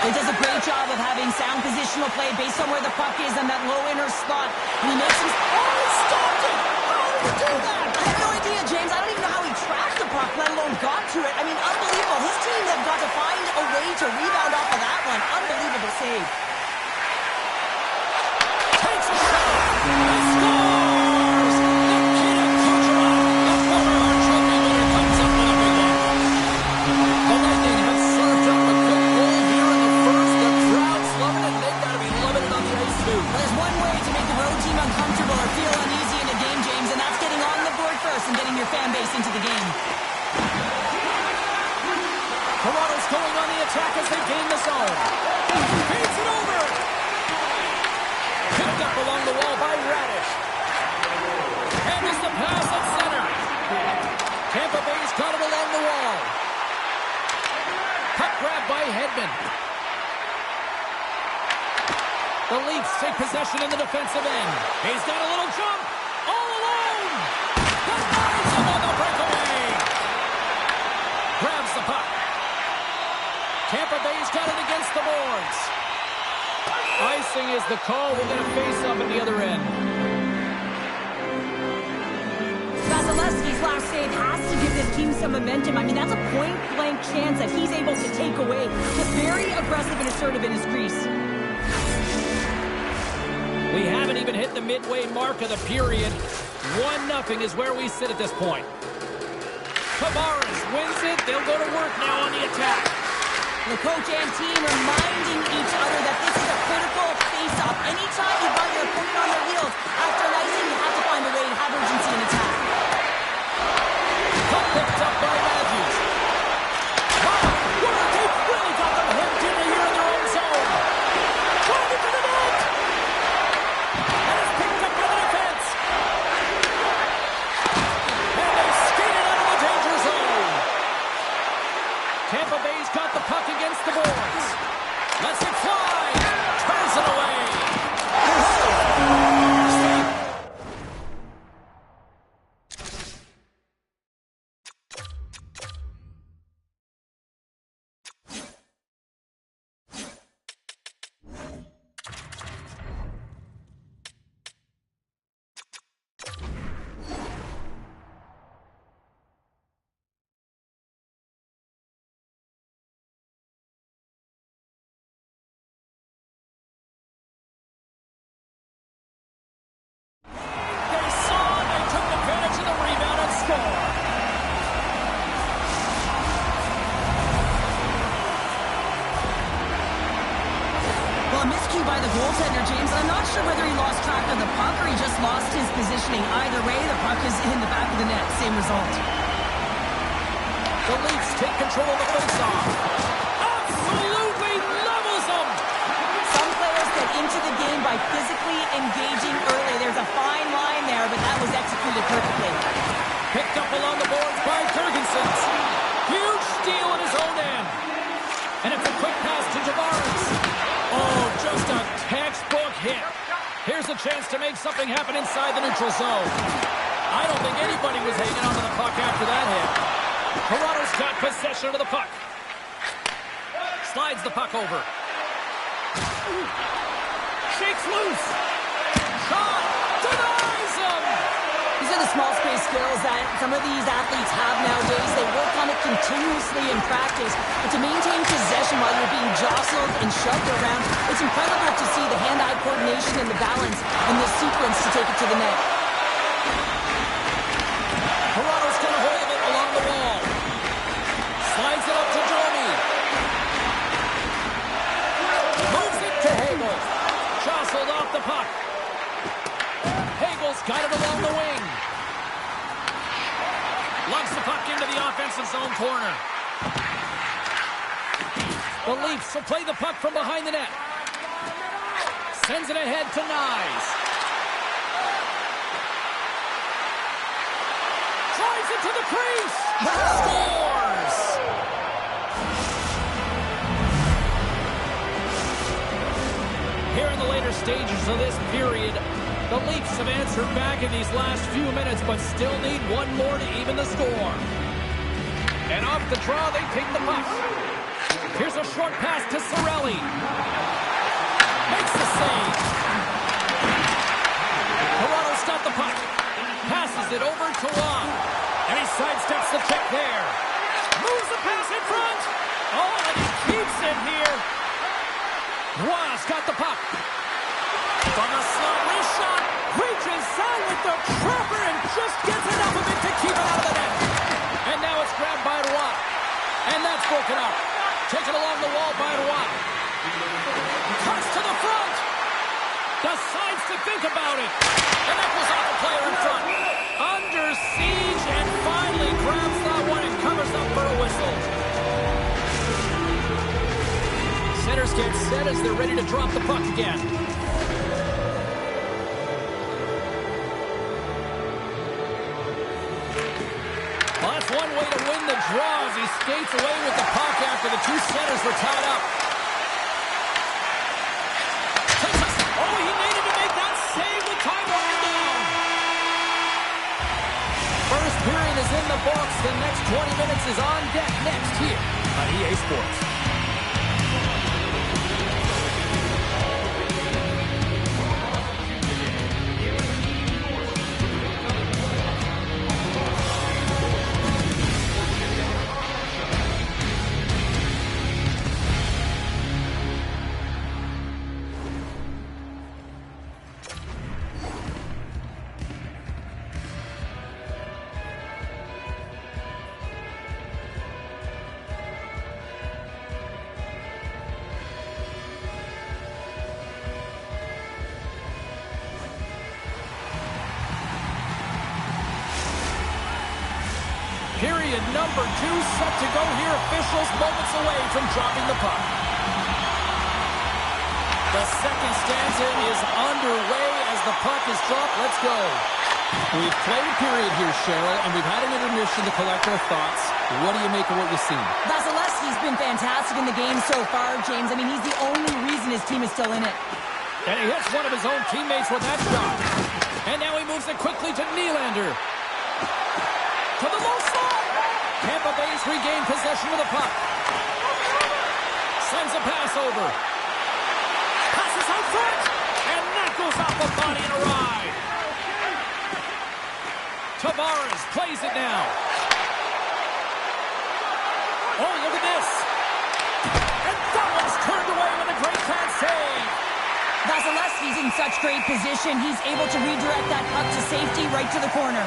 He does a great job of having sound positional play based on where the puck is in that low inner slot. And he makes him... Oh, he stopped it! How did he do that? I have no idea, James. I don't even know how he tracked the puck, let alone got to it. I mean, unbelievable. His team have got to find a way to rebound off of that one. Unbelievable save. Takes a shot. He scores! Nikita Kucherov, the former Hart Trophy winner, comes up with a big one. The Lightning have served up a good goal here in the first. The crowd's loving it, and they've got to be loving it on the ice, too. Well, there's one way to make the road team uncomfortable or feel uneasy in a game, James, and that's getting on the board first and getting your fan base into the game. The Leafs take possession in the defensive end. He's got a little jump. All alone. Denies him on the breakaway. Grabs the puck. Tampa Bay's got it against the boards. Icing is the call. We're going to face up at the other end. Vasilevsky's last save has to give this team some momentum. I mean, that's a point-blank chance that he's able to take away. Just very aggressive and assertive in his crease. We haven't even hit the midway mark of the period. 1-0 is where we sit at this point. Tavares wins it. They'll go to work now on the attack. The coach and team reminding each other that this is a critical face-off. Anytime you've got your opponent on their heels, after an icing, you have to find a way to have urgency in attack. Puck picked up by Matthews. Wow, they've really got them hemmed in here in their own zone. Drive it to the net. And it's picked up by the defense. And they skated out of the danger zone. Tampa Bay's got the puck against the boards. Lets it fly. Turns it away. By the goaltender, James. I'm not sure whether he lost track of the puck or he just lost his positioning. Either way, the puck is in the back of the net. Same result. The Leafs take control of the faceoff. Absolutely levels them. Some players get into the game by physically engaging early. There's a fine line there, but that was executed perfectly. Picked up along the boards by Jurgensen. Huge steal in his own end. And it's a quick pass to Tavares. Oh, just a textbook hit. Here's a chance to make something happen inside the neutral zone. I don't think anybody was hanging on to the puck after that hit. Toronto's got possession of the puck. Slides the puck over. Shakes loose. Shot. Denies him. These are the small space skills that some of these athletes have nowadays. They work on it continuously in practice. But to maintain possession while you're being jostled and shoved around, it's incredible to see the hand-eye coordination and the balance in this sequence to take it to the net. Toronto's got a hold of it along the wall. Slides it up to Domi. Moves it to Hagel. Jostled off the puck. Hagel's got it along the wing. Lugs the puck into the offensive zone corner. The Leafs will play the puck from behind the net. Sends it ahead to Nyes. Drives it to the crease. Scores! Here in the later stages of this period, the Leafs have answered back in these last few minutes, but still need one more to even the score. And off the draw, they take the puck. Here's a short pass to Cirelli. Makes the save. Toronto's got the puck. Passes it over to Waugh. And he sidesteps the check there. Moves the pass in front. Oh, and he keeps it here. Waugh's got the puck. From the slot, wrist shot, reaches out with the trapper and just gets enough of it to keep it out of the net. And now it's grabbed by Roy. And that's broken up. Taken along the wall by Roy. Cuts to the front. Decides to think about it. And that goes off the player in front. Under siege and finally grabs that one and covers up for a whistle. Centers get set as they're ready to drop the puck again. Well, that's one way to win the draw as he skates away with the puck after the two centers were tied up. Takes a books. The next 20 minutes is on deck next here on EA Sports. Period number 2 set to go here. Officials moments away from dropping the puck. The second stanza is underway as the puck is dropped. Let's go. We've played a period here, Cheryl, and we've had an intermission to collect our thoughts. What do you make of what you've seen? Vasilevsky's been fantastic in the game so far, James. I mean, he's the only reason his team is still in it. And he hits one of his own teammates with that shot. And now he moves it quickly to Nylander. To the low slide. Tampa Bay's regained possession of the puck. Sends a pass over. Passes out front. And that goes off the body and a ride. Tavares plays it now. Oh, look at this. And that one's turned away with a great pass save. Vasilevsky's in such great position. He's able to redirect that puck to safety right to the corner.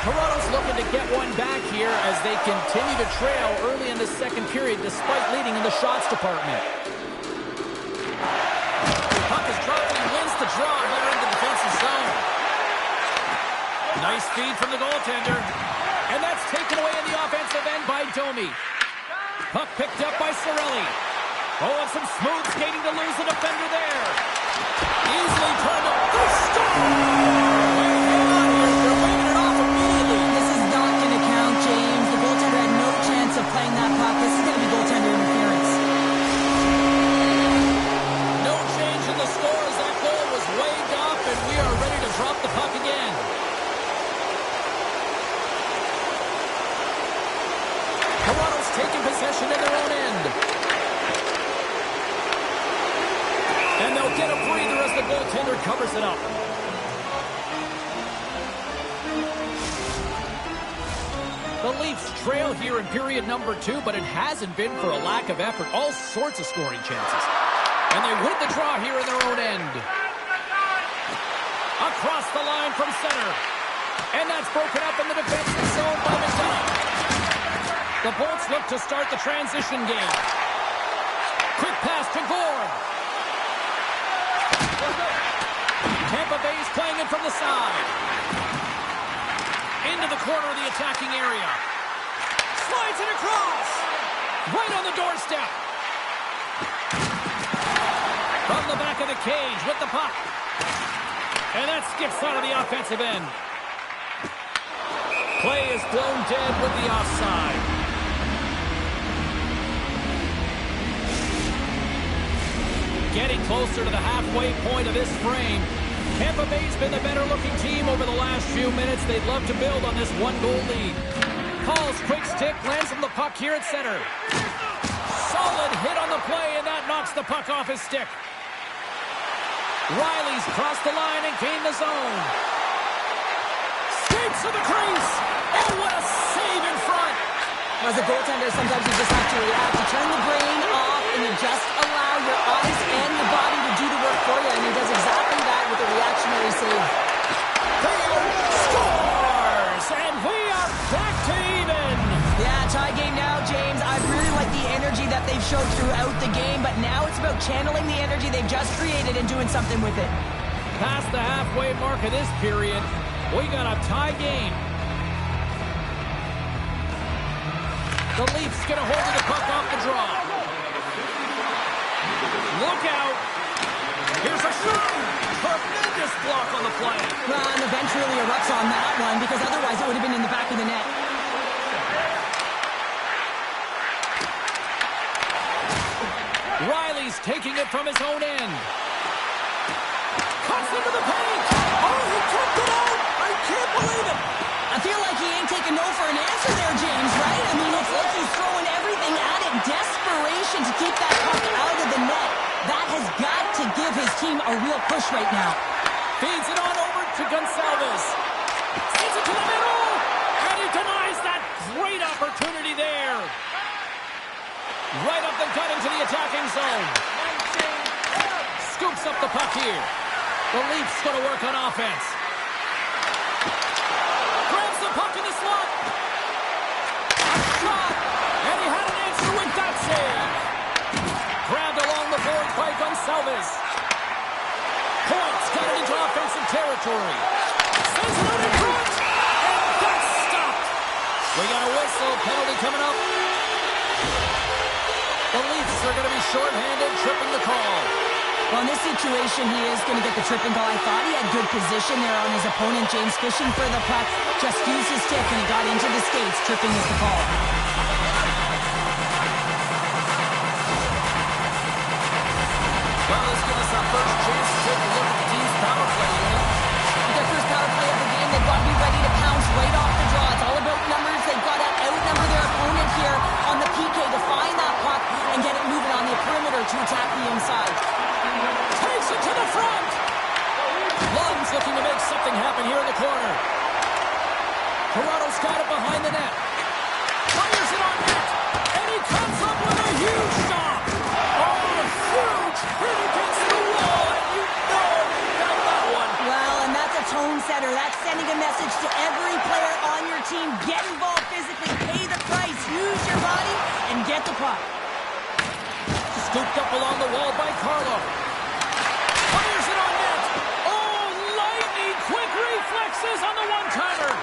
Toronto's looking to get one back here as they continue to trail early in the second period despite leading in the shots department. Puck is dropped and he wins the draw here in the defensive zone. Nice feed from the goaltender. And that's taken away in the offensive end by Domi. Puck picked up by Cirelli. Oh, and some smooth skating to lose the defender there. Easily turned up. The score! Playing that puck, this is going to be goaltender interference. No change in the score as that goal was waved off, and we are ready to drop the puck again. Toronto's taking possession in their own end. And they'll get a breather as the goaltender covers it up. The Leafs trail here in period number 2, but it hasn't been for a lack of effort. All sorts of scoring chances. And they win the draw here in their own end. Across the line from center. And that's broken up in the defensive zone by McDonagh. The Bolts look to start the transition game. Quick pass to Gord. Tampa Bay's playing it from the side. Into the corner of the attacking area. Slides it across. Right on the doorstep. From the back of the cage with the puck. And that skips out of the offensive end. Play is blown dead with the offside. Getting closer to the halfway point of this frame. Tampa Bay's been the better-looking team over the last few minutes. They'd love to build on this one-goal lead. Hall's quick stick lands him the puck here at center. Solid hit on the play, and that knocks the puck off his stick. Riley's crossed the line and gained the zone. Skates to the crease. Oh, what a save in front. As a goaltender, sometimes you just have to react. You turn the brain off, and you just allow your eyes and the body to do the work for you, and he does exactly that with a reactionary save. Scores! And we are back to even. Yeah, tie game now, James. I really like the energy that they've showed throughout the game, but now it's about channeling the energy they've just created and doing something with it. Past the halfway mark of this period, we got a tie game. The Leafs get a hold of the puck off the draw. Look out. Here's a shot. Tremendous block on the play. Well, and the bench really erupts on that one because otherwise it would have been in the back of the net. Riley's taking it from his own end. Cuts into the paint. Oh, he kicked it out. I can't believe it. I feel like he ain't taking no for an answer there, James, right? I mean, it's like he's throwing everything at it. Desperation to keep that puck out of the net. That has got to give his team a real push right now. Feeds it on over to Gonçalves. Sends it to the middle. And he denies that great opportunity there. Right up the gut into the attacking zone. Scoops up the puck here. The Leafs going to work on offense. Grabs the puck in the slot. A shot. And he had an answer with that save. Grabbed along the board by Gonçalves. Points got it into offensive territory. Sends it out in front. And that's stopped. We got a whistle. Penalty coming up. The Leafs are going to be shorthanded, tripping the call. Well, in this situation, he is going to get the tripping call. I thought he had good position there on his opponent. James fishing for the puck. Just used his stick, and he got into the skates. Tripping is the call. Well, this gives us our first chance to take a look at the team's power play unit. With their first power play of the game, they've got to be ready to pounce right off the draw. It's all about numbers. They've got to outnumber their opponent here on the PK to find that puck and get it moving on the perimeter to attack the inside. Takes it to the front. Lund's looking to make something happen here in the corner. Toronto's got it behind the net. Fires it on net. And he comes up with a huge shot. Oh, a huge hit against the wall. And you know he got that one. Well, and that's a tone setter. That's sending a message to every player on your team. Get involved physically. Pay the price. Use your body and get the puck. Scooped up along the wall by Carlo. Fires it on net. Oh, lightning quick reflexes on the one-timer.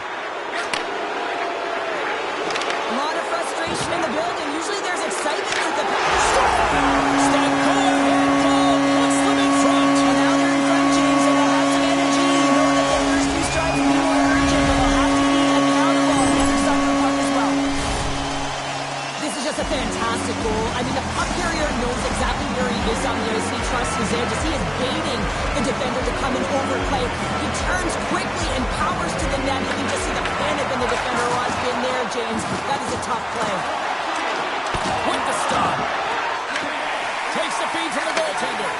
A lot of frustration in the building. Usually there's excitement with the puck. Stop goal and goal puts them in front. And now they're in front, James, and they'll have some energy. You know that their first two strikes will be more urgent, but they'll have to be accountable on the other side of the puck as well. This is just a fantastic goal. I mean, the puck carrier knows exactly where he is on the ice. He trusts his edges. He is baiting the defender to come and overplay. He turns quickly and powers to the net. You can just see the panic in the defender who has been there, James. That is a tough play. With the stop. Takes the feed from the goaltender.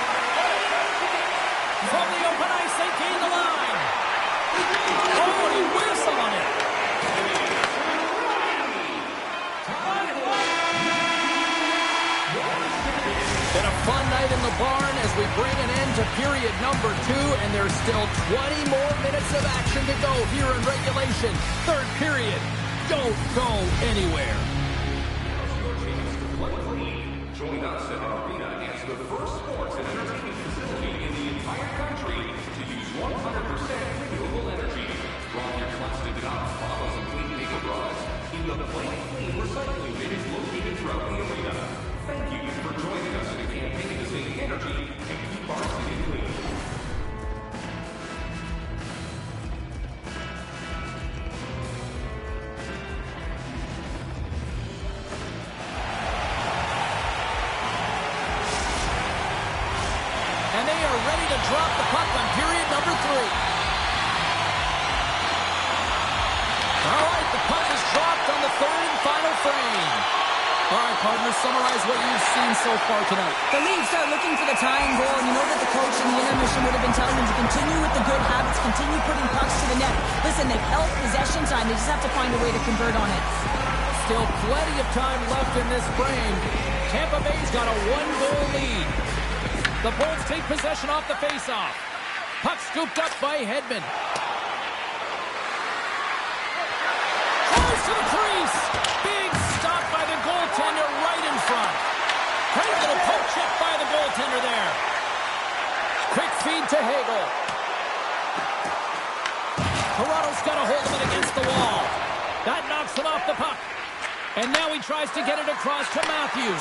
From the open ice, they gain the line. Oh, he whiffs on it. Been a fun night in the barn as we bring an end to period number 2, and there's still 20 more minutes of action to go here in regulation. Third period. Don't go anywhere. Join us at our arena as the first sports and entertainment facility in the entire country to use 100% renewable energy. Drop your plastic out bottles and clean paper bras in the Plain Clean recycling bins located throughout the arena. Thank you for joining us in a campaign to save energy and keep our city clean. And they are ready to drop the puck on period number 3. All right, the puck is dropped on the third and final frame. All right, partners, summarize what you've seen so far tonight. The Leafs are looking for the tying goal, and you know that the coach in the intermission would have been telling them to continue with the good habits, continue putting pucks to the net. Listen, they've held possession time. They just have to find a way to convert on it. Still plenty of time left in this frame. Tampa Bay's got a 1-goal lead. The Bolts take possession off the faceoff. Puck scooped up by Hedman. Close to the crease. Big stop by the goaltender right in front. Great little poke check by the goaltender there. Quick feed to Hagel. Toronto's got a hold of it against the wall. That knocks him off the puck. And now he tries to get it across to Matthews.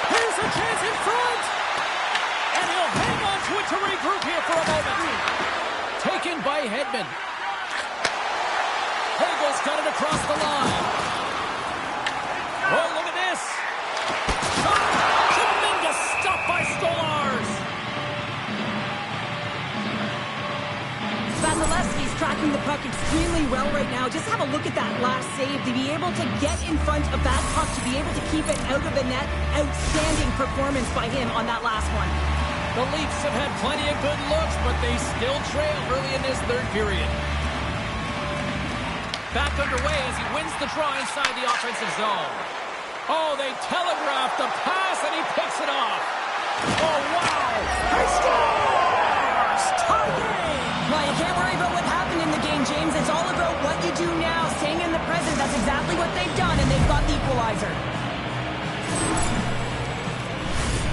Here's a chance in front. And he'll hang on to it to regroup here for a moment. Taken by Hedman. Hagel's got it across the line. Oh, look at this. Shot. Tremendous stop by Stolarz. puck extremely well right now. Just have a look at that last save. To be able to get in front of that puck, to be able to keep it out of the net, outstanding performance by him on that last one. The Leafs have had plenty of good looks, but they still trail early in this third period. Back underway as he wins the draw inside the offensive zone. Oh, they telegraphed the pass, and he picks it off. Oh, wow! He scores! Tie game! Well, you can't worry about what happened in the game, James. It's all about what you do now, staying in the present. That's exactly what they've done, and they've got the equalizer.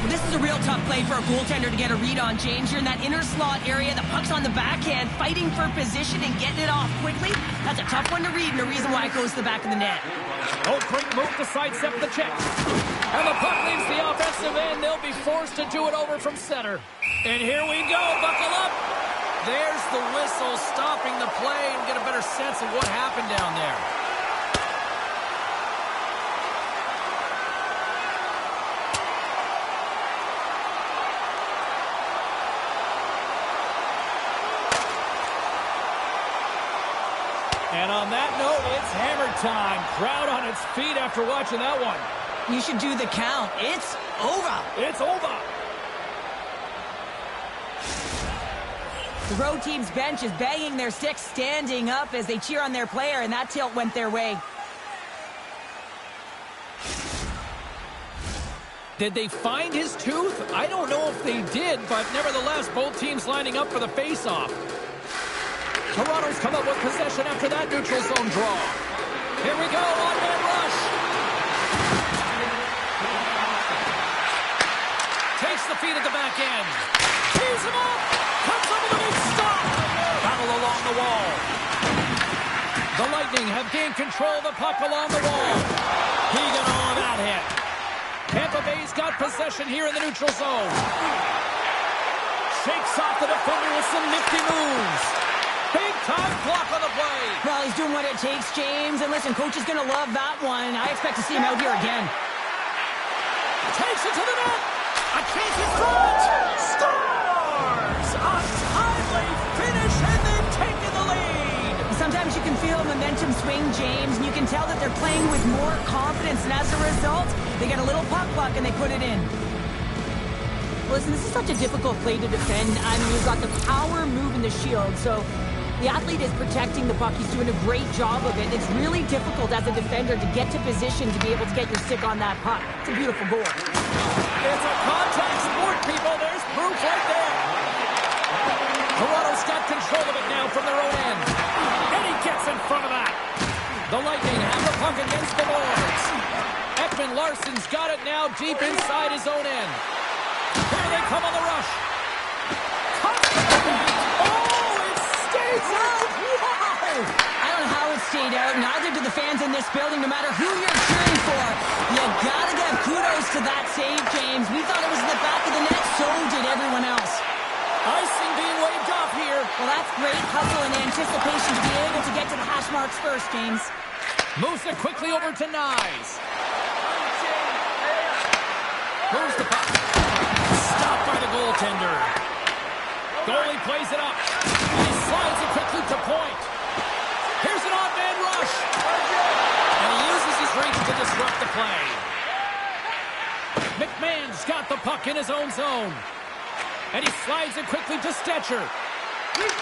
This is a real tough play for a goaltender to get a read on, James. You're in that inner slot area. The puck's on the backhand, fighting for position and getting it off quickly. That's a tough one to read, and a reason why it goes to the back of the net. Oh, quick move to sidestep the check. And the puck leaves the offensive end. They'll be forced to do it over from center. And here we go. Buckle up. There's the whistle stopping the play and get a better sense of what happened down there. And on that note, it's hammer time. Crowd on its feet after watching that one. You should do the count. It's over. It's over. The road team's bench is banging their sticks, standing up as they cheer on their player, and that tilt went their way. Did they find his tooth? I don't know if they did, but nevertheless, both teams lining up for the face-off. Toronto's come up with possession after that neutral zone draw. Here we go, one-man rush. Takes the feed at the back end. Tees him up. Comes over the big stop. Battle along the wall. The Lightning have gained control of the puck along the wall. Keegan on that hit. Tampa Bay's got possession here in the neutral zone. Shakes off the defender with some nifty moves. Big-time block on the play. Well, he's doing what it takes, James. And listen, coach is going to love that one. I expect to see him out here again. Takes it to the net. A chance in front. Scores! A timely finish, and they've taken the lead. Sometimes you can feel a momentum swing, James, and you can tell that they're playing with more confidence. And as a result, they get a little puck luck and they put it in. Listen, this is such a difficult play to defend. I mean, you've got the power move in the shield, so the athlete is protecting the puck. He's doing a great job of it. It's really difficult as a defender to get to position to be able to get your stick on that puck. It's a beautiful goal. It's a contact sport, people. There's proof right there. Toronto's got control of it now from their own end. And he gets in front of that. The Lightning have the puck against the boards. Ekman Larsson's got it now deep inside his own end. Here they come on the rush. Oh, it stays out. Wow. I don't know how it stayed out. Neither do the fans in this building, no matter who you're cheering for. You gotta give kudos to that save, James. We thought it was in the back of the net. So did everyone else. Icing being waved off here. Well, that's great hustle and anticipation to be able to get to the hash marks first, James. Moves it quickly over to Nyes. Moves the puck. Stopped by the goaltender. Goalie plays it up. He slides it quickly to point. Here's an odd-man rush. And he uses his reach to disrupt the play. McMahon's got the puck in his own zone. And he slides it quickly to Stetcher. This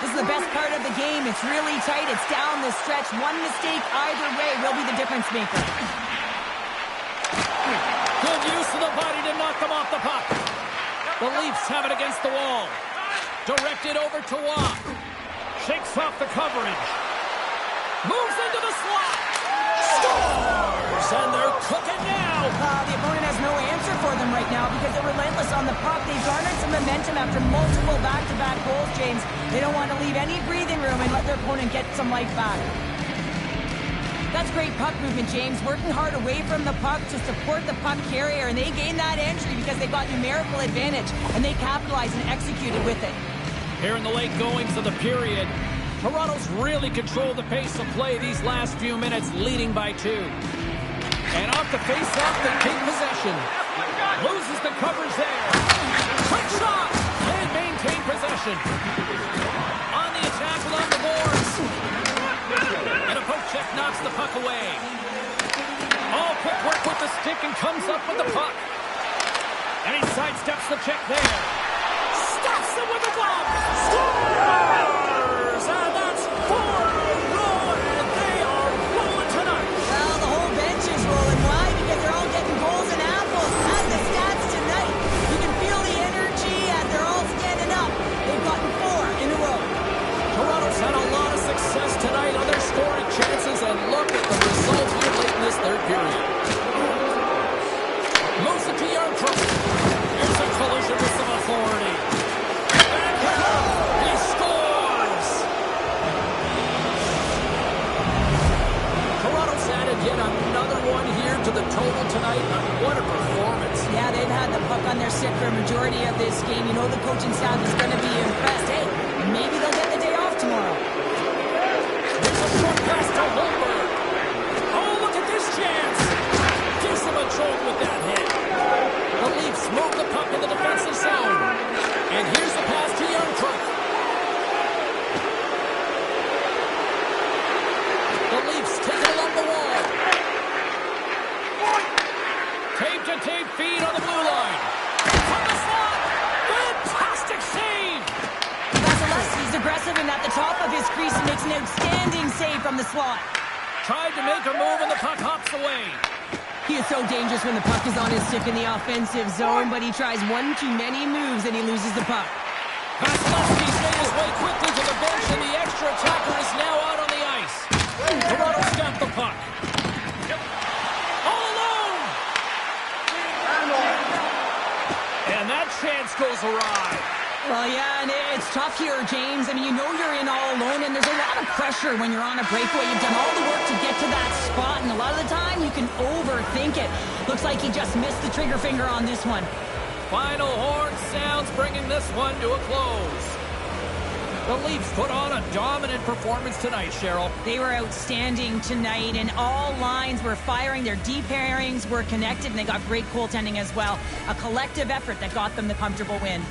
is the best part of the game. It's really tight. It's down the stretch. One mistake either way will be the difference maker. Good use of the body to knock them off the puck. The Leafs have it against the wall. Directed over to Watt. Shakes off the coverage. Moves into the slot. Scores! And they're cooking now. The opponent has no answer for them right now because they're relentless on the puck. They've garnered some momentum after multiple back-to-back goals, James. They don't want to leave any breathing room and let their opponent get some life back. That's great puck movement, James. Working hard away from the puck to support the puck carrier, and they gained that entry because they got numerical advantage, and they capitalized and executed with it. Here in the late goings of the period, Toronto's really controlled the pace of play these last few minutes, leading by 2. And off the face-off, they take possession. Loses the coverage there. Quick shot! And maintain possession. On knocks the puck away. Oh, quick work with the stick and comes up with the puck. And he sidesteps the check there. Stops him with the glove. Scores! And that's 4 in a row, and they are rolling tonight. Well, the whole bench is rolling. Why? Because they're all getting goals and apples. And the stats tonight. You can feel the energy as they're all standing up. They've gotten 4 in a row. Toronto's had a lot of success tonight on their scoring chances, and look at the result here late in this third period. Moves it to Yarncrook. Here's a collision with some authority. And he scores! Toronto's added yet another one here to the total tonight, and what a performance. Yeah, they've had the puck on their stick for a majority of this game. You know the coaching staff is going to be impressed. Hey, maybe they'll get the day off tomorrow. There's a short pass to Holmberg. Oh, look at this chance. Gives him a jolt with that hit. The Leafs move the puck in the defensive zone. And here's the pass to Yarncrook. The Leafs take it along the wall. Tape-to-tape feed on the blue line. From the slot. Fantastic save. He's aggressive and at the top of his crease and makes an outstanding save from the slot. Tried to make a move and the puck hops away. He is so dangerous when the puck is on his stick in the offensive zone, but he tries one too many moves and he loses the puck. Vasilevsky's made his way quickly to the bench, and the extra attacker is now out on the ice. Toronto's got the puck. All alone! And that chance goes awry. Well, yeah, and it's tough here, James. I mean, you know you're in all alone, and there's a lot of pressure when you're on a breakaway. You've done all the work to get to that spot, and a lot of the time you can overthink it. Looks like he just missed the trigger finger on this one. Final horn sounds, bringing this one to a close. The Leafs put on a dominant performance tonight, Cheryl. They were outstanding tonight, and all lines were firing. Their deep pairings were connected, and they got great goaltending as well. A collective effort that got them the comfortable win.